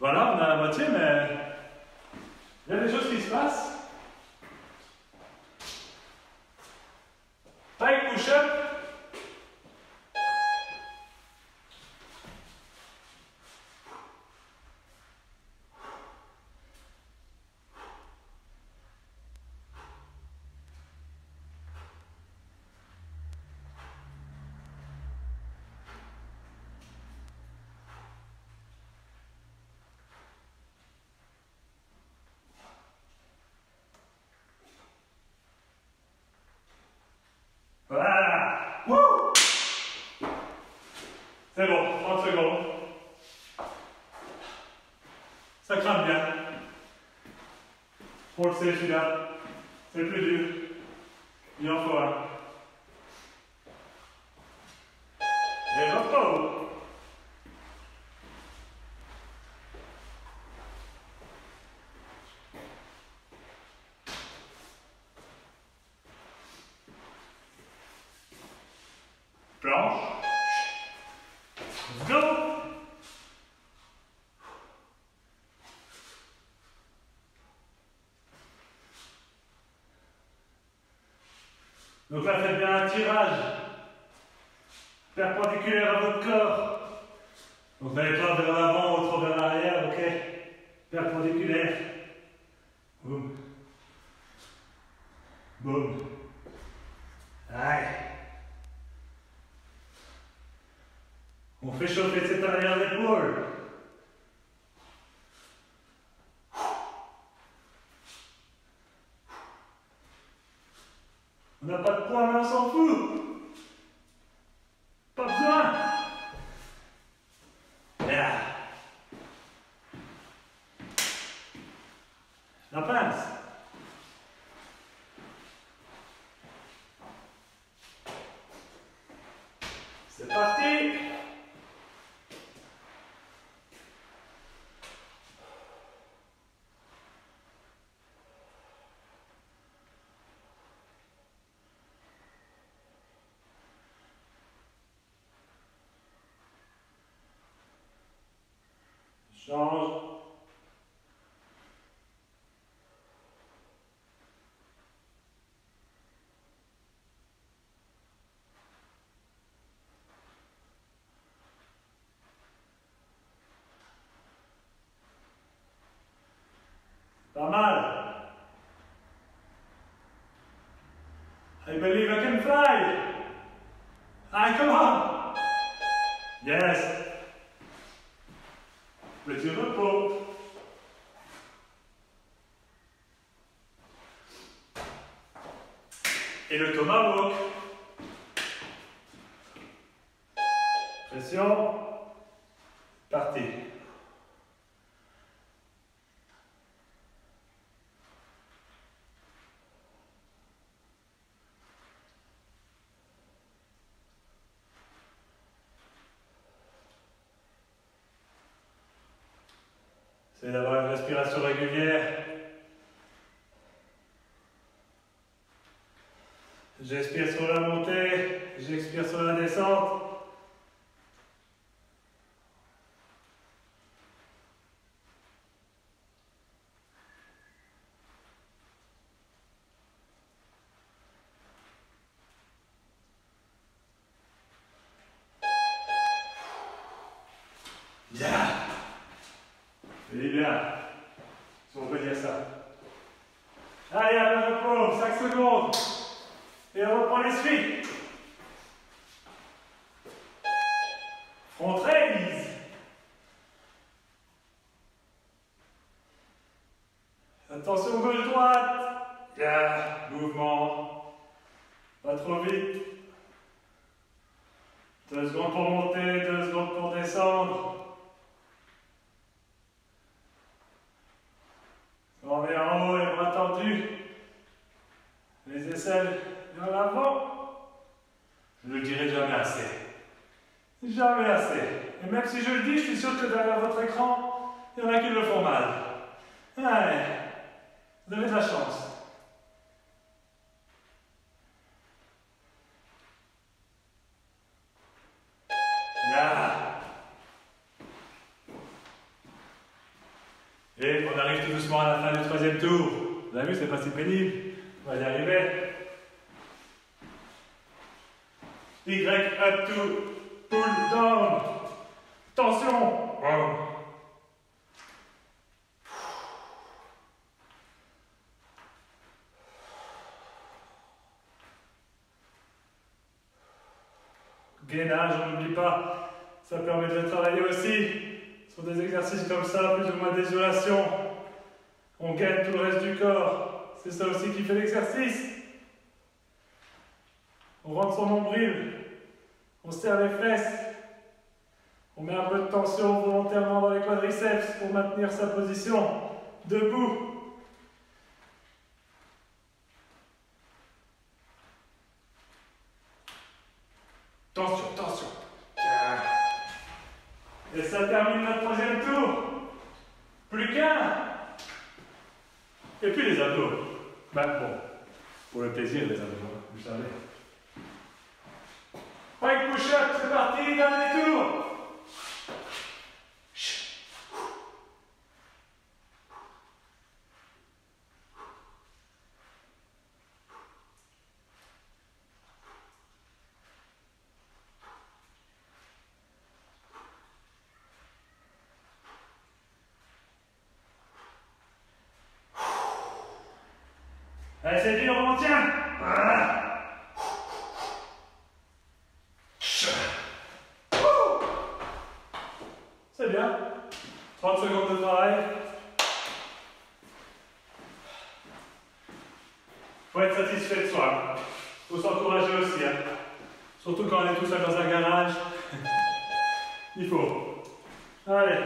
Voilà, on a la moitié, mais il y a des choses qui se passent. Pike push-up. Voilà. Wouh. C'est bon, 30 secondes. Ça crame bien. On le sait, celui-là. C'est le plus dur. Il en faut un. Et repos. Donc là, faites bien un tirage perpendiculaire à votre corps. Donc n'allez pas vers l'avant ou trop vers l'arrière, ok? Perpendiculaire. Boum. Boum. Aïe. On fait chauffer cette arrière d'épaule. On n'a pas de poids, mais on s'en fout. Pas besoin. Là. La pince. C'est parti. Change. Pas mal. I believe I can fly. Allez, come on. Yes. Petit repos. Et le tomahawk. Pression. Parti. C'est d'avoir une respiration régulière. J'expire sur la montée, j'expire sur la descente. Bien. Et bien. Si on peut dire ça. Allez, à la repos, 5 secondes. Et on reprend les suites. Front raise. Attention gauche-droite. Bien. Mouvement. Pas trop vite. 2 secondes pour monter, 2 secondes pour descendre. On met en haut, les bras tendus. Les aisselles vers l'avant. Je ne le dirai jamais assez. Jamais assez. Et même si je le dis, je suis sûr que derrière votre écran, il y en a qui le font mal. Allez, vous avez de la chance. Là. Et on arrive tout doucement à la fin du 3e tour. Vous avez vu, c'est pas si pénible. On va y arriver. Y up to pull down. Tension. Wow. Gainage, on n'oublie pas. Ça permet de travailler aussi sur des exercices comme ça, plus ou moins d'isolation. On gagne tout le reste du corps. C'est ça aussi qui fait l'exercice. On rentre son nombril. On serre les fesses. On met un peu de tension volontairement dans les quadriceps pour maintenir sa position debout. Tension, tension. Et ça termine notre 3e tour. Plus qu'un. Et puis les abdos. Ben bon, pour le plaisir les abdos, vous savez. Pike push-up, c'est parti, dernier tour. Allez, c'est dur, on tient. C'est bien. 30 secondes de travail. Faut être satisfait de soi. Faut s'encourager aussi. Hein. Surtout quand on est tout seul dans un garage. Il faut. Allez.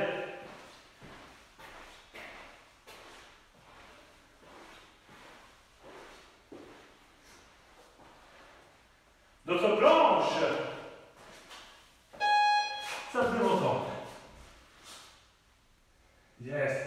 Notre planche. Ça fait longtemps. Yes.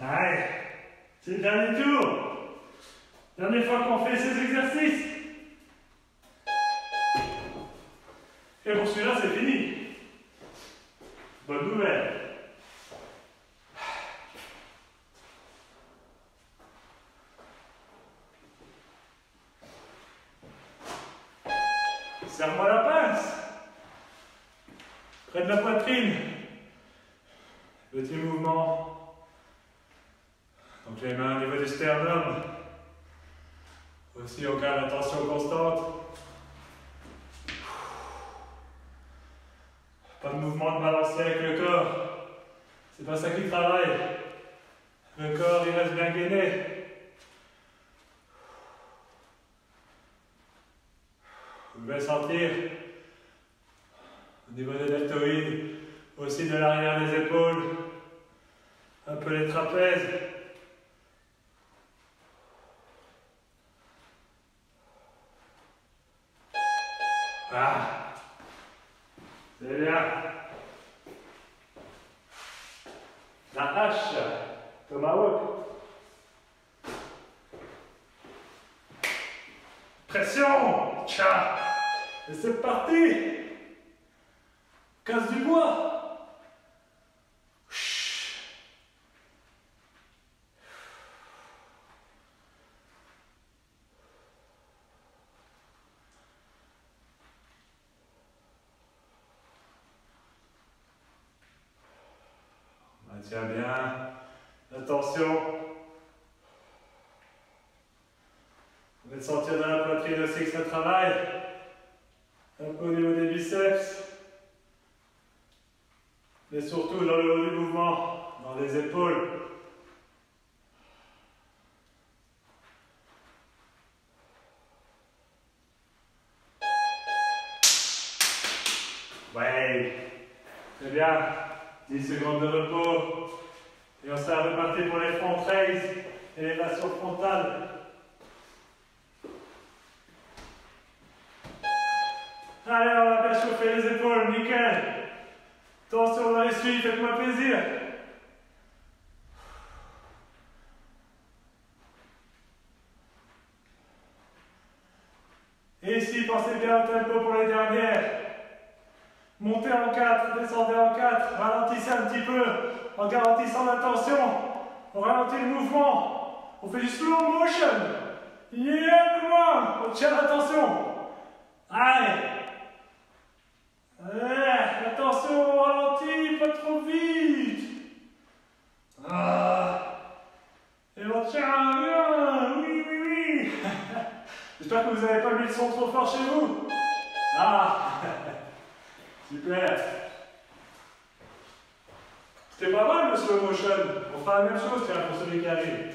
Allez, c'est le dernier tour. Dernière fois qu'on fait ces exercices. Et pour celui-là, c'est fini. Bonne nouvelle. Serre-moi la pince. Près de la poitrine. Petit mouvement. Donc les mains au niveau du sternum. Aussi on garde la tension constante. Pas de mouvement de balancier avec le corps. C'est pas ça qui travaille. Le corps il reste bien gainé. Vous pouvez sentir au niveau des deltoïdes, aussi de l'arrière des épaules, un peu les trapèzes. Ah, c'est bien. La hache, tomahawk. Pression, tcha. Et c'est parti. Casse du bois. Chut. Maintient bien la tension. Vous pouvez sentir dans la poitrine aussi que ça travaille. Un peu au niveau des biceps. Mais surtout dans le haut du mouvement, dans les épaules. Ouais, très bien. 10 secondes de repos. Et on s'est reparti pour les front raise, élévation frontale. Allez, on va bien chauffer les épaules, nickel. Tension dans les suies, faites-moi plaisir. Et ici, pensez bien au tempo pour les dernières. Montez en 4, descendez en 4, ralentissez un petit peu en garantissant la tension. On ralentit le mouvement. On fait du slow motion. Yeah, comment? On tient la tension. Allez. Attention, on ralentit, pas trop vite. Ah. Et on tient bien. Oui, oui, oui. J'espère que vous n'avez pas mis le son trop fort chez vous. Ah. Super. C'était pas mal le slow motion. On fera la même chose tiens, pour celui qui arrive.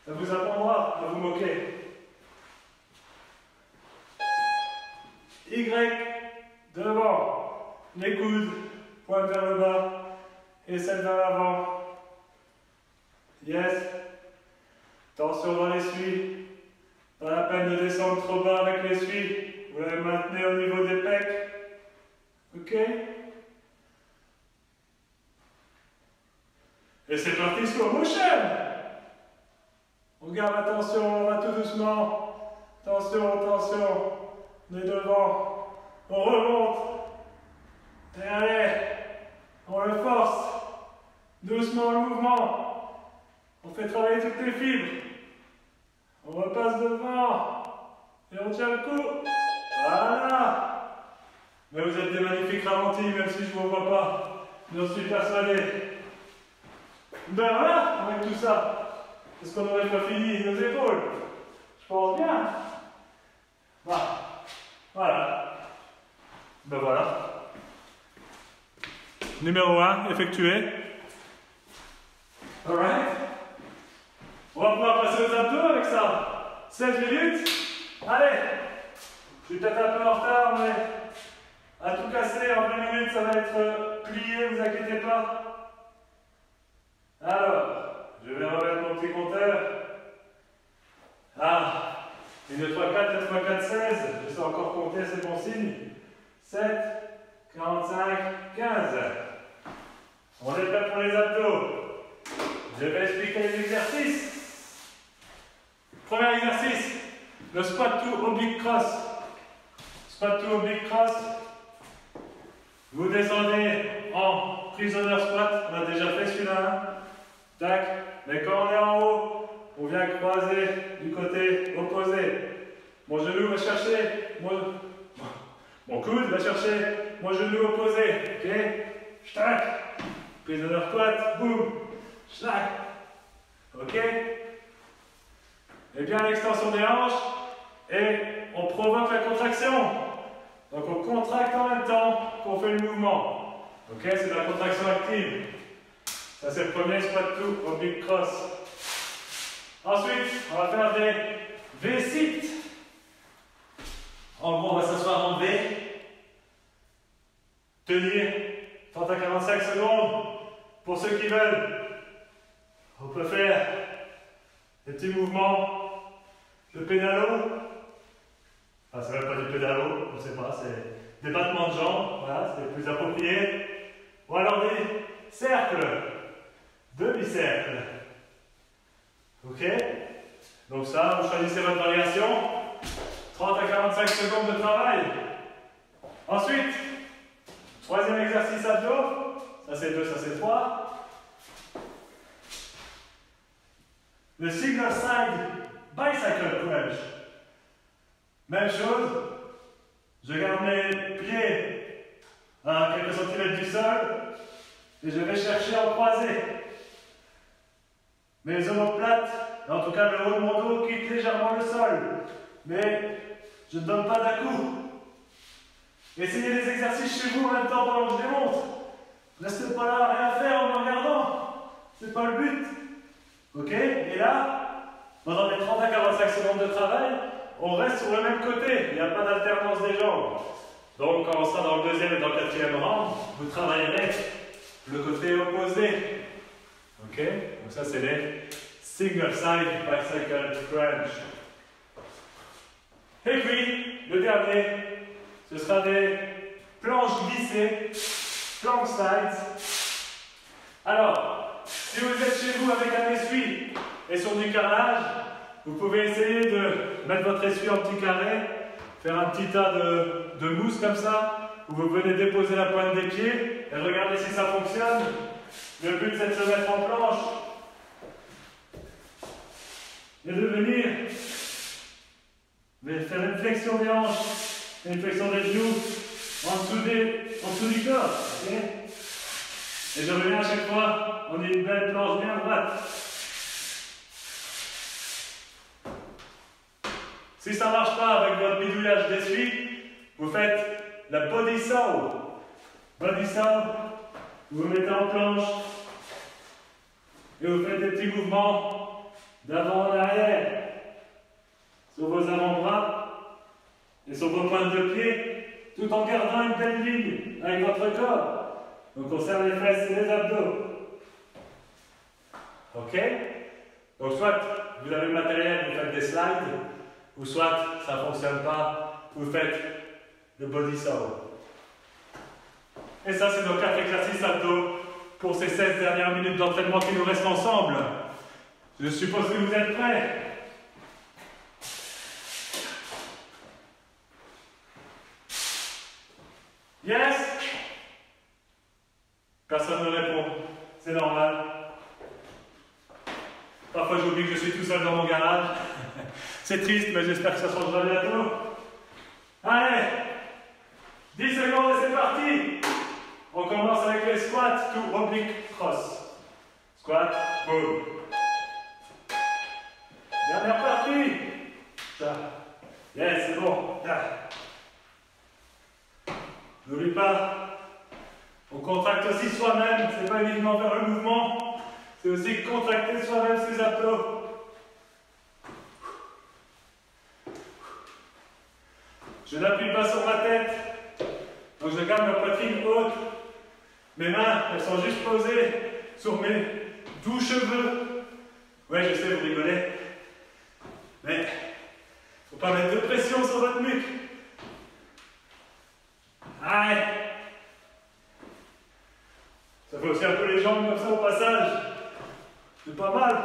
Ça vous apprendra à vous moquer. Y, devant. Les coudes, pointe vers le bas. Et celle vers l'avant. Yes. Tension dans l'essuie. Pas la peine de descendre trop bas avec l'essuie. Vous la maintenez au niveau des pecs. Ok? Et c'est parti, slow motion. On garde attention, on va tout doucement. Attention, attention. On est devant. On remonte. Et allez, on le force. Doucement le mouvement. On fait travailler toutes les fibres. On repasse devant. Et on tient le coup. Voilà. Mais vous êtes des magnifiques ralentis, même si je ne vous vois pas. J'en suis persuadé. Ben voilà, avec tout ça. Est-ce qu'on n'aurait pas fini nos épaules? Je pense bien. Voilà. Ben voilà. Numéro 1, effectué. Alright. On va pouvoir passer aux abdos avec ça. 16 minutes. Allez. Je suis peut-être un peu en retard, mais à tout casser en 20 minutes, ça va être plié, vous inquiétez pas. Alors, je vais remettre mon petit compteur. 1, 2, 3, 4, 4 3, 4, 16. Je sais encore compter, c'est bon signe. 7, 45, 15. On est prêt pour les abdos. Je vais expliquer les exercices. Premier exercice, le squat to oblique cross. Squat to oblique cross. Vous descendez en prisoner squat. On a déjà fait celui-là. Tac. Mais quand on est en haut, on vient croiser du côté opposé. Mon genou va chercher. Mon coude va chercher mon genou opposé. Ok. Tac. Prisoner squat. Boum. Tac. Ok. Et bien l'extension des hanches. Et on provoque la contraction. Donc on contracte en même temps qu'on fait le mouvement. Ok, c'est de la contraction active. Ça c'est le premier squat to oblique cross. Ensuite, on va faire des V-sit. En gros, on va s'asseoir en V. Tenir 30 à 45 secondes. Pour ceux qui veulent, on peut faire des petits mouvements de pédalo. Enfin, c'est même pas du pédalo, on ne sait pas, c'est des battements de jambes, voilà, c'est plus approprié. Ou alors des cercles, demi-cercles. Ok? Donc ça, vous choisissez votre variation. 30 à 45 secondes de travail. Ensuite, troisième exercice abdos. Ça c'est 2, ça c'est 3. Le single side bicycle crunch. Même chose, je garde mes pieds à quelques centimètres du sol et je vais chercher en croisé. Mes omoplates, en tout cas le haut de mon dos, quitte légèrement le sol, mais je ne donne pas d'à-coup. Essayez les exercices chez vous en même temps pendant que je les montre. Restez pas là à rien faire en me regardant, c'est pas le but. Ok? Et là, pendant les 30 à 45 secondes de travail, on reste sur le même côté, il n'y a pas d'alternance des jambes. Donc quand on sera dans le deuxième et dans le quatrième rang, vous travaillerez le côté opposé. Ok? Donc ça c'est les single side bicycle crunch. Et puis, le dernier, ce sera des planches glissées, plank slides. Alors, si vous êtes chez vous avec un essuie et sur du carrelage, vous pouvez essayer de mettre votre essuie en petit carré, faire un petit tas de mousse comme ça, où vous venez déposer la pointe des pieds et regardez si ça fonctionne. Le but c'est de se mettre en planche et de venir faire une flexion des hanches et une flexion des genoux en dessous du corps. Okay? Et je reviens à chaque fois, on est une belle planche bien droite. Si ça ne marche pas avec votre bidouillage d'essuie, vous faites la body saw. Body saw, vous vous mettez en planche et vous faites des petits mouvements d'avant en arrière sur vos avant-bras et sur vos pointes de pied, tout en gardant une belle ligne avec votre corps. Donc on serre les fesses et les abdos. Ok? Donc soit vous avez le matériel, vous faites des slides, ou soit ça ne fonctionne pas, vous faites le body saw. Et ça c'est nos 4 exercices abdos pour ces 16 dernières minutes d'entraînement qui nous restent ensemble. Je suppose que vous êtes prêts. Yes? Personne ne répond. C'est normal. Parfois j'oublie que je suis tout seul dans mon garage. C'est triste, mais j'espère que ça changera bientôt. Allez! 10 secondes et c'est parti! On commence avec les squats, tout oblique cross. Squat, boom. Dernière partie. Ça. Yes, c'est bon. Ça. N'oublie pas, on contracte aussi soi-même, c'est pas uniquement faire le mouvement, c'est aussi contracter soi-même ses abdos. Je n'appuie pas sur ma tête, donc je garde ma poitrine haute. Mes mains, elles sont juste posées sur mes doux cheveux. Ouais, je sais, vous rigolez. Mais, faut pas mettre de pression sur votre nuque. Allez. Ça fait aussi un peu les jambes comme ça au passage. C'est pas mal.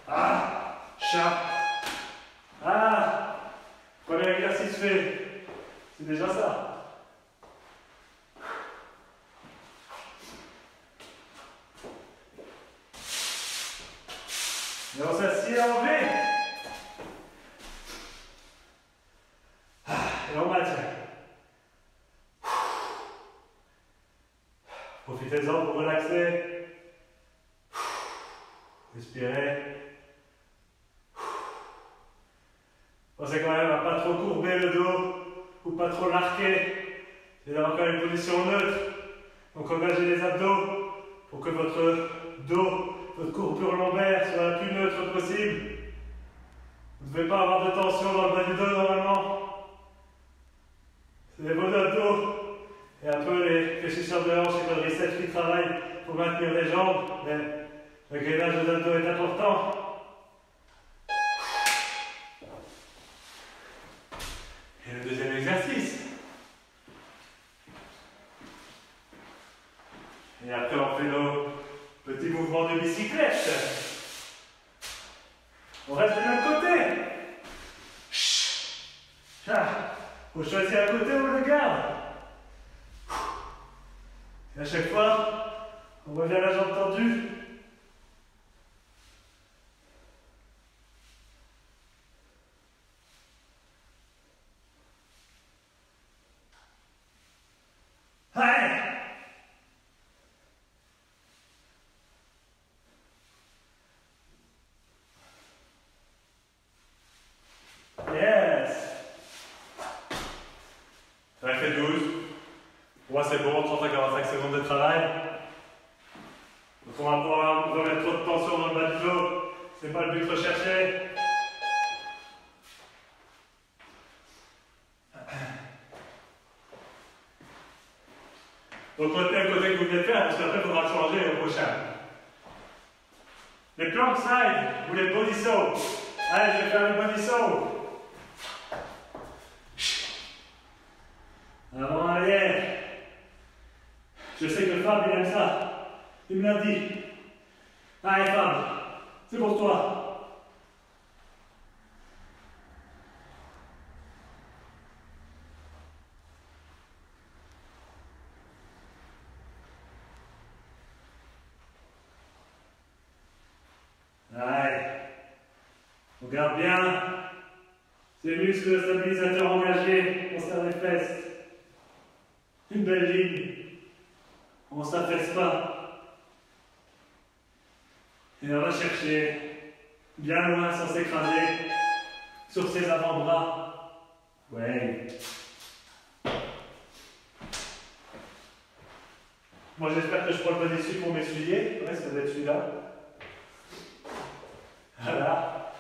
Ah, chat. Ah, premier exercice fait. C'est déjà ça. Et on s'assied en V. Et on maintient. Profitez-en pour relaxer. Respirez. Pensez quand même à pas trop courber le dos ou pas trop l'arquer. C'est d'avoir quand même une position neutre. Donc engagez les abdos pour que votre dos, votre courbure lombaire soit la plus neutre possible. Vous ne devez pas avoir de tension dans le bas du dos normalement. C'est vos abdos et un peu les fléchisseurs de hanches et quadriceps qui travaillent pour maintenir les jambes, mais le gainage des abdos est important. Et le deuxième exercice. Et après on fait nos petits mouvements de bicyclette. On reste du même côté. Faut choisir un côté ou le garde. Et à chaque fois, on revient à la jambe tendue. Allez! Yes! Ça a fait 12. Pour moi, c'est bon, 30 à 45 secondes de travail. Donc, on va pouvoir remettre trop de tension dans le bas du dos. C'est pas le but recherché. Donc, retenez le côté que vous venez de faire, parce qu'après, il faudra changer au prochain. Les plank side ou les body saw. Allez, je vais faire le body saw. Avant, arrière. Je sais que Fab, il aime ça. Il me l'a dit. Allez, Fab, c'est pour toi. Allez. On regarde bien. Ces muscles stabilisateurs engagés, on serre les fesses. Une belle ligne. On ne s'affaisse pas. Et on va chercher bien loin sans s'écraser sur ses avant-bras. Ouais. Moi j'espère que je prends le bon dessus pour m'essuyer. Ouais, ça doit être celui-là. Voilà.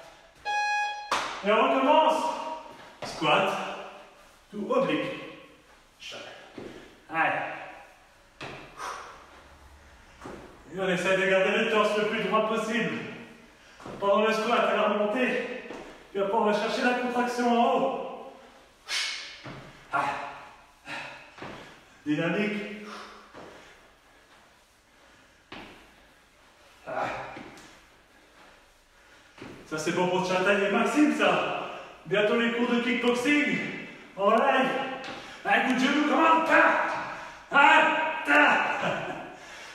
Et on recommence. Squat. Tout oblique. Allez. Et on essaie de garder le torse le plus droit possible pendant le squat et la remontée. Puis après on va chercher la contraction en haut. Dynamique. Ça c'est bon pour Chantal et Maxime, ça. Bientôt les cours de kickboxing. En live. Un coup de genou, comment?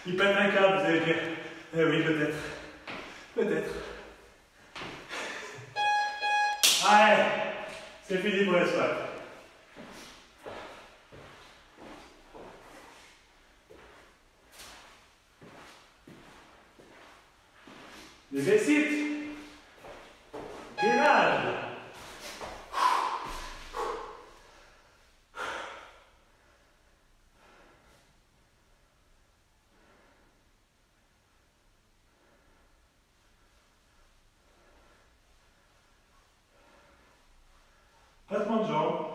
Il pète un câble, vous allez dire. Eh oui, peut-être. Peut-être. Allez, c'est fini pour les squats. Les basiques. Gainage. Battement de jambes.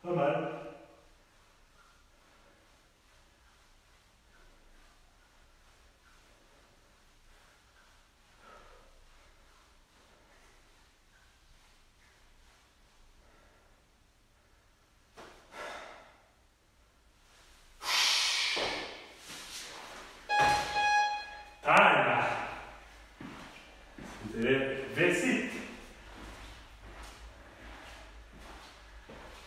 Pas mal. Time. C'était V6.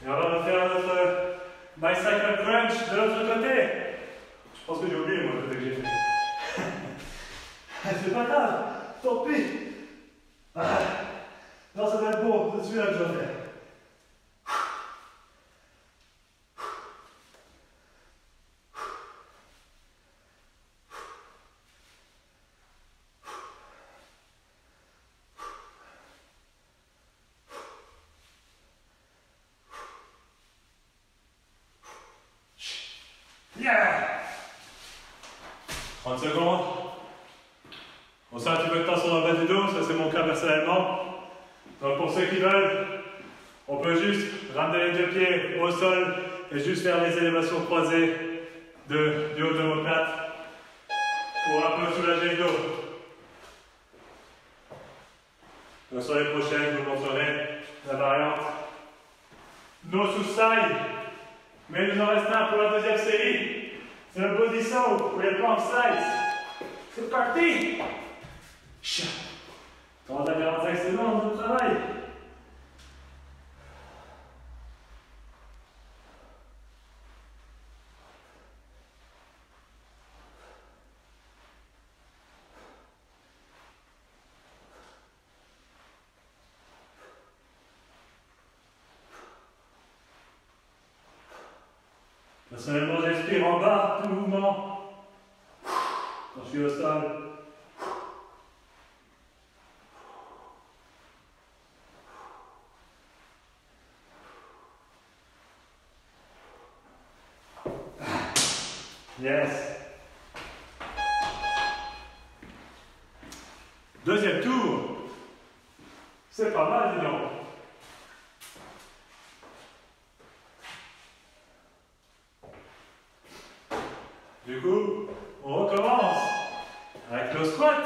Et on va refaire notre bicycle crunch de l'autre côté. Je pense que j'ai oublié moi le côté que j'ai fait. C'est pas grave, tant pis. Ah. Non, ça va être beau, c'est celui-là que je vais faire. Yeah! 30 secondes. On sent un petit peu de temps sur le bas du dos, ça c'est mon cas personnellement. Donc pour ceux qui veulent, on peut juste ramener les deux pieds au sol et juste faire les élévations croisées du haut de vos pattes pour un peu soulager le dos. Donc sur les prochaines, je vous montrerai la variante no sous-side. Mais il nous en reste un pour la deuxième série. C'est le body saw pour les plank slides. C'est parti! On a 45 secondes de travail. Personnellement, j'expire en bas, tout mouvement. Quand je suis au sol. Yes. Deuxième tour. C'est pas mal, dis donc. Du coup, on recommence avec le squat.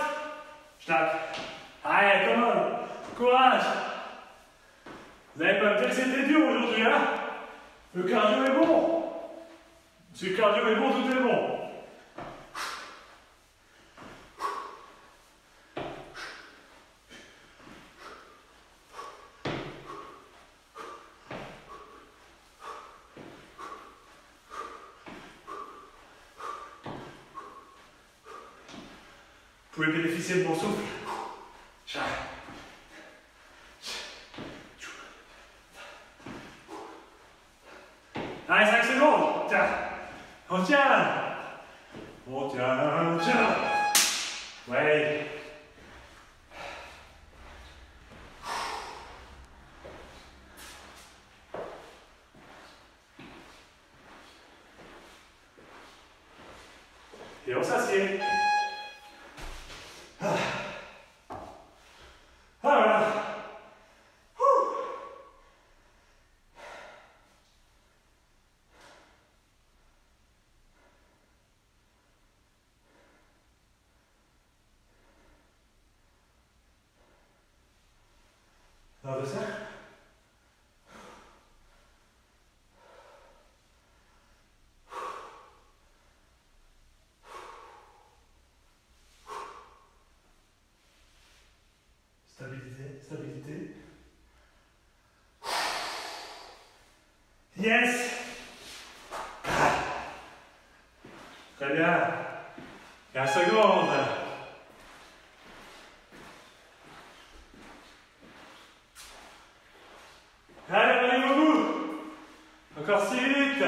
Tac. Allez, commode. Courage. Vous n'allez pas me dire que c'était dur aujourd'hui, hein? Le cardio est bon. Si le cardio est bon, tout est bon. Vous pouvez bénéficier de mon souffle. Allez, 5 secondes. Tiens. On tient. On tient, on tient. Ouais. Et on s'assied. Voilà. Dans le cercle. Très bien. 15 secondes. Allez, on arrive au bout. Encore 6 minutes.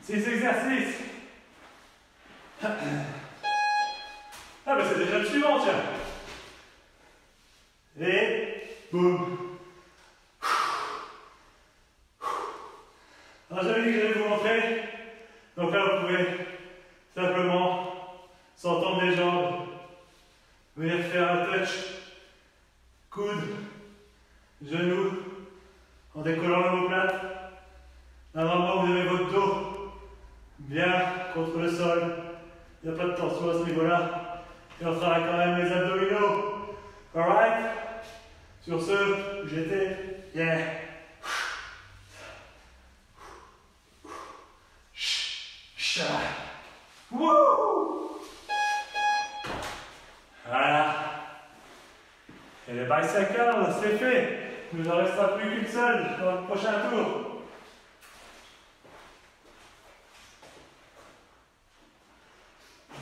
6 exercices. Ah, bah c'est déjà le suivant, tiens. Et boum. Alors j'avais dit que j'allais vous montrer. Donc là, vous pouvez simplement s'entendre les jambes, venir faire un touch, coude, genou, en décollant l'omoplate. Normalement, vous avez votre dos bien contre le sol. Il n'y a pas de tension à ce niveau-là. Et on travaille quand même les abdominaux. Alright? Sur ce, j'étais. Yeah. Wouh! Voilà. Et les bicycles, c'est fait. Il ne nous en restera plus qu'une seule dans le prochain tour.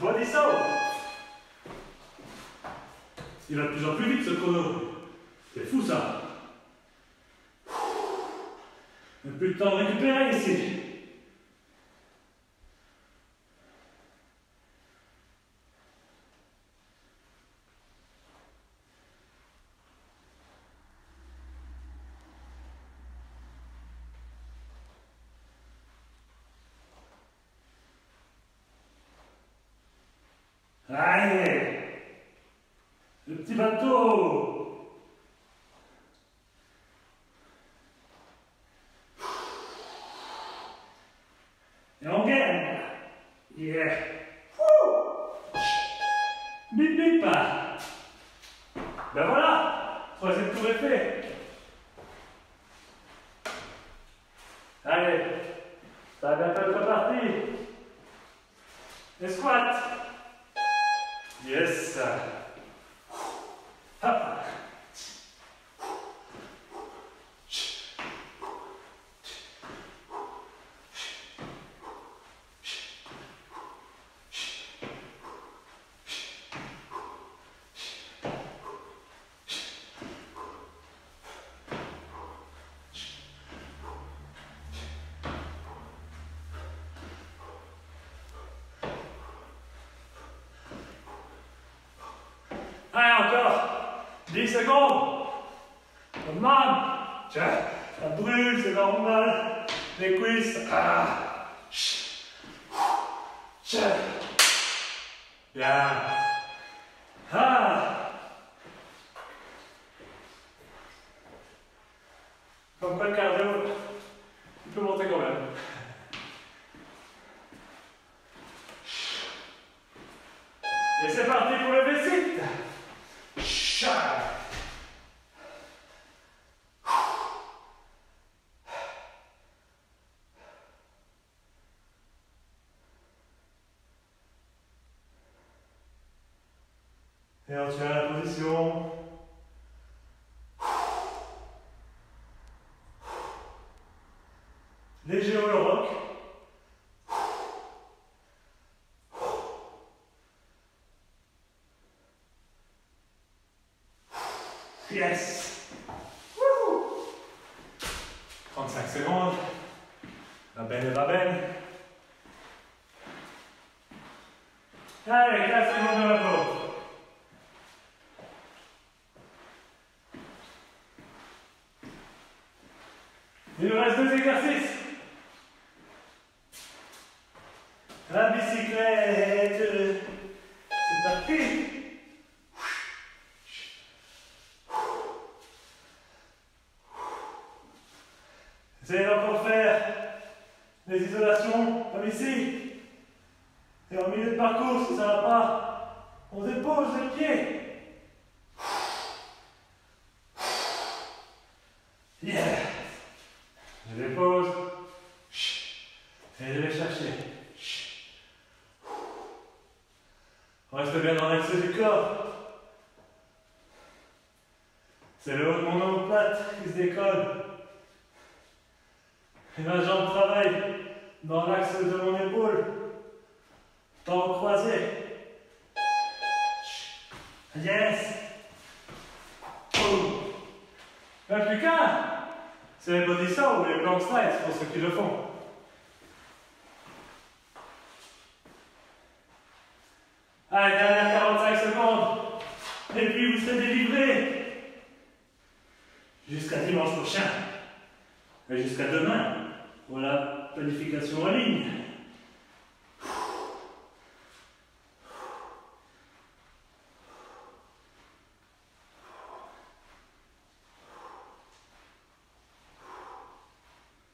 Body saw. Il va de plus en plus vite ce chrono. C'est fou ça. Il n'y a plus le temps de récupérer ici. Allez, le petit bateau. Et on gagne. Yeah. Bip bip. Ben voilà, troisième tour est fait. Allez, ça va bientôt être reparti. Les squats. Yes. Hop. Allez, encore 10 secondes. Come on. Tiens, ça brûle, c'est normal. Les cuisses. Ah. Tiens. Bien. Ah. Comme quoi le cardio, il peut monter quand même. Et c'est parti pour le V-sit. Et on tient la position. Léger au rock. Yes. 35 secondes. Va bene, va bene. Allez, 4 secondes de repos. Il nous reste 2 exercices. La bicyclette. C'est parti. Essayez d'encore faire des isolations comme ici. Et en milieu de parcours, si ça ne va pas, on dépose les pieds. Yeah. Je les pose. Et je vais chercher. On reste bien dans l'axe du corps. C'est le haut de mon omoplate qui se décolle. Et ma jambe travaille dans l'axe de mon épaule. jambes croisées. Yes. Oh. Même plus qu'un. C'est les body saw ou les plank slides pour ceux qui le font. Allez, dernière 45 secondes. Et puis vous serez délivré. Jusqu'à dimanche prochain. Et jusqu'à demain. Pour la planification en ligne.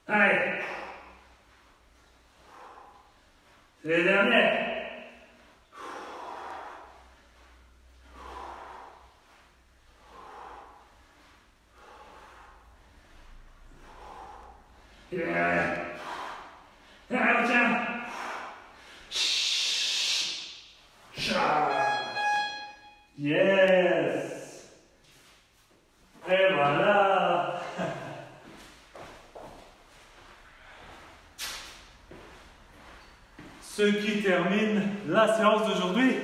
Allez. C'est les dernières. Allez, tiens. Yes. Et voilà. Ce qui termine la séance d'aujourd'hui.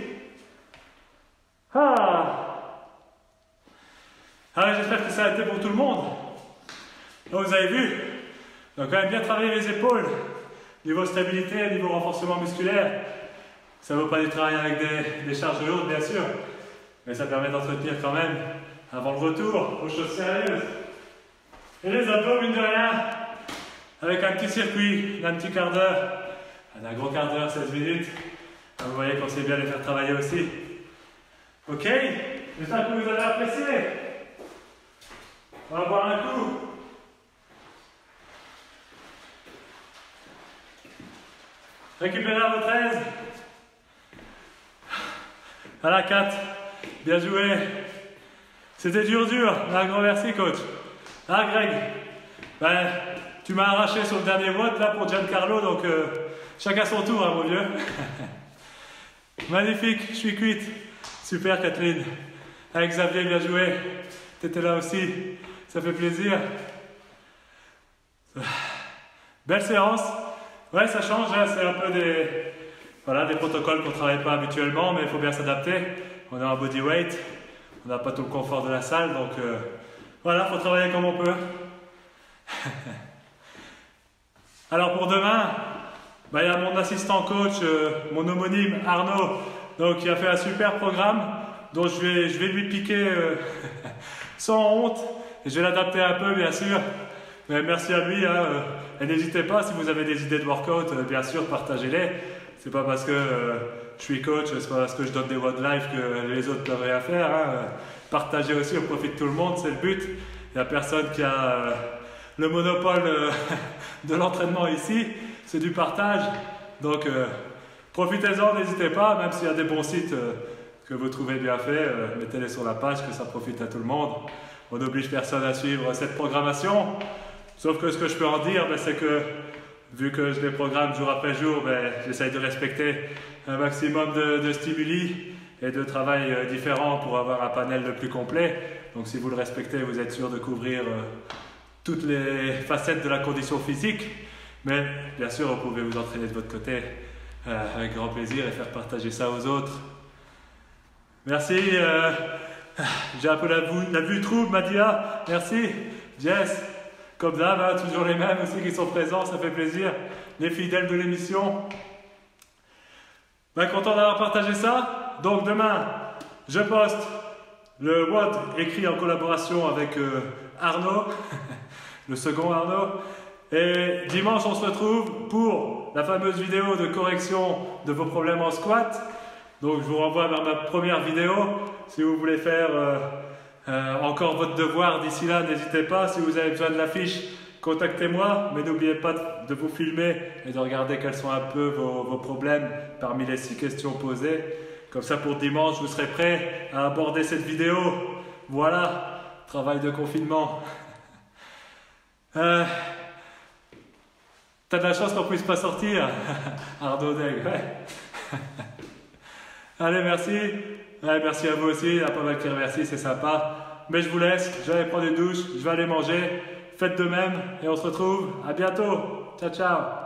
J'espère que ça a été pour tout le monde. Donc vous avez vu, on a quand même bien travaillé les épaules. Niveau stabilité, niveau renforcement musculaire. Ça ne vaut pas du travail avec des charges lourdes, bien sûr. Mais ça permet d'entretenir quand même, avant le retour, aux choses sérieuses. Et les abdos, mine de rien, avec un petit circuit d'un petit quart d'heure. Un gros quart d'heure, 16 minutes. Vous voyez qu'on sait bien les faire travailler aussi. Ok? J'espère que vous avez apprécié. On va boire un coup. Récupérez à votre aise. À la 4. Bien joué. C'était dur. Un grand merci, coach. Ah, Greg. Ben, tu m'as arraché sur le dernier vote là pour Giancarlo, donc chacun son tour, hein, mon vieux. Magnifique, je suis quitte. Super, Kathleen. Avec Xavier, bien joué. T'étais là aussi. Ça fait plaisir. Belle séance. Ouais, ça change, hein. C'est un peu des protocoles qu'on ne travaille pas habituellement, mais il faut bien s'adapter. On est en bodyweight, on n'a pas tout le confort de la salle, donc voilà, il faut travailler comme on peut. Alors pour demain, il y a mon assistant coach, mon homonyme Arnaud, donc qui a fait un super programme, dont je vais lui piquer sans honte, et je vais l'adapter un peu, bien sûr. Mais merci à lui, hein, et n'hésitez pas, si vous avez des idées de workout, bien sûr, partagez-les. C'est pas parce que je suis coach, c'est pas parce que je donne des WOD live que les autres peuvent rien faire. Hein. Partagez aussi au profit de tout le monde, c'est le but. Il n'y a personne qui a le monopole de l'entraînement ici, c'est du partage. Donc profitez-en, n'hésitez pas, même s'il y a des bons sites que vous trouvez bien faits, mettez-les sur la page, que ça profite à tout le monde. On n'oblige personne à suivre cette programmation. Sauf que ce que je peux en dire, c'est que vu que je les programme jour après jour, j'essaye de respecter un maximum de stimuli et de travail différents pour avoir un panel le plus complet. Donc si vous le respectez, vous êtes sûr de couvrir toutes les facettes de la condition physique. Mais bien sûr, vous pouvez vous entraîner de votre côté avec grand plaisir et faire partager ça aux autres. Merci. J'ai un peu la vue trouble, Madia. Merci. Jess. Comme d'hab, hein, toujours les mêmes aussi qui sont présents, ça fait plaisir. Les fidèles de l'émission. Content d'avoir partagé ça. Donc demain, je poste le WOD écrit en collaboration avec Arnaud, le second Arnaud. Et dimanche, on se retrouve pour la fameuse vidéo de correction de vos problèmes en squat. Donc je vous renvoie vers ma première vidéo. Si vous voulez faire encore votre devoir d'ici là, n'hésitez pas. Si vous avez besoin de l'affiche, contactez-moi. Mais n'oubliez pas de vous filmer et de regarder quels sont un peu vos problèmes parmi les 6 questions posées. Comme ça, pour dimanche, vous serez prêt à aborder cette vidéo. Voilà, travail de confinement. T'as de la chance qu'on ne puisse pas sortir, Arnaud Deg, ouais. Allez, merci. Ouais, merci à vous aussi, à pas mal qui remercie, c'est sympa. Mais je vous laisse, je vais aller prendre une douche, je vais aller manger. Faites de même et on se retrouve. À bientôt. Ciao, ciao.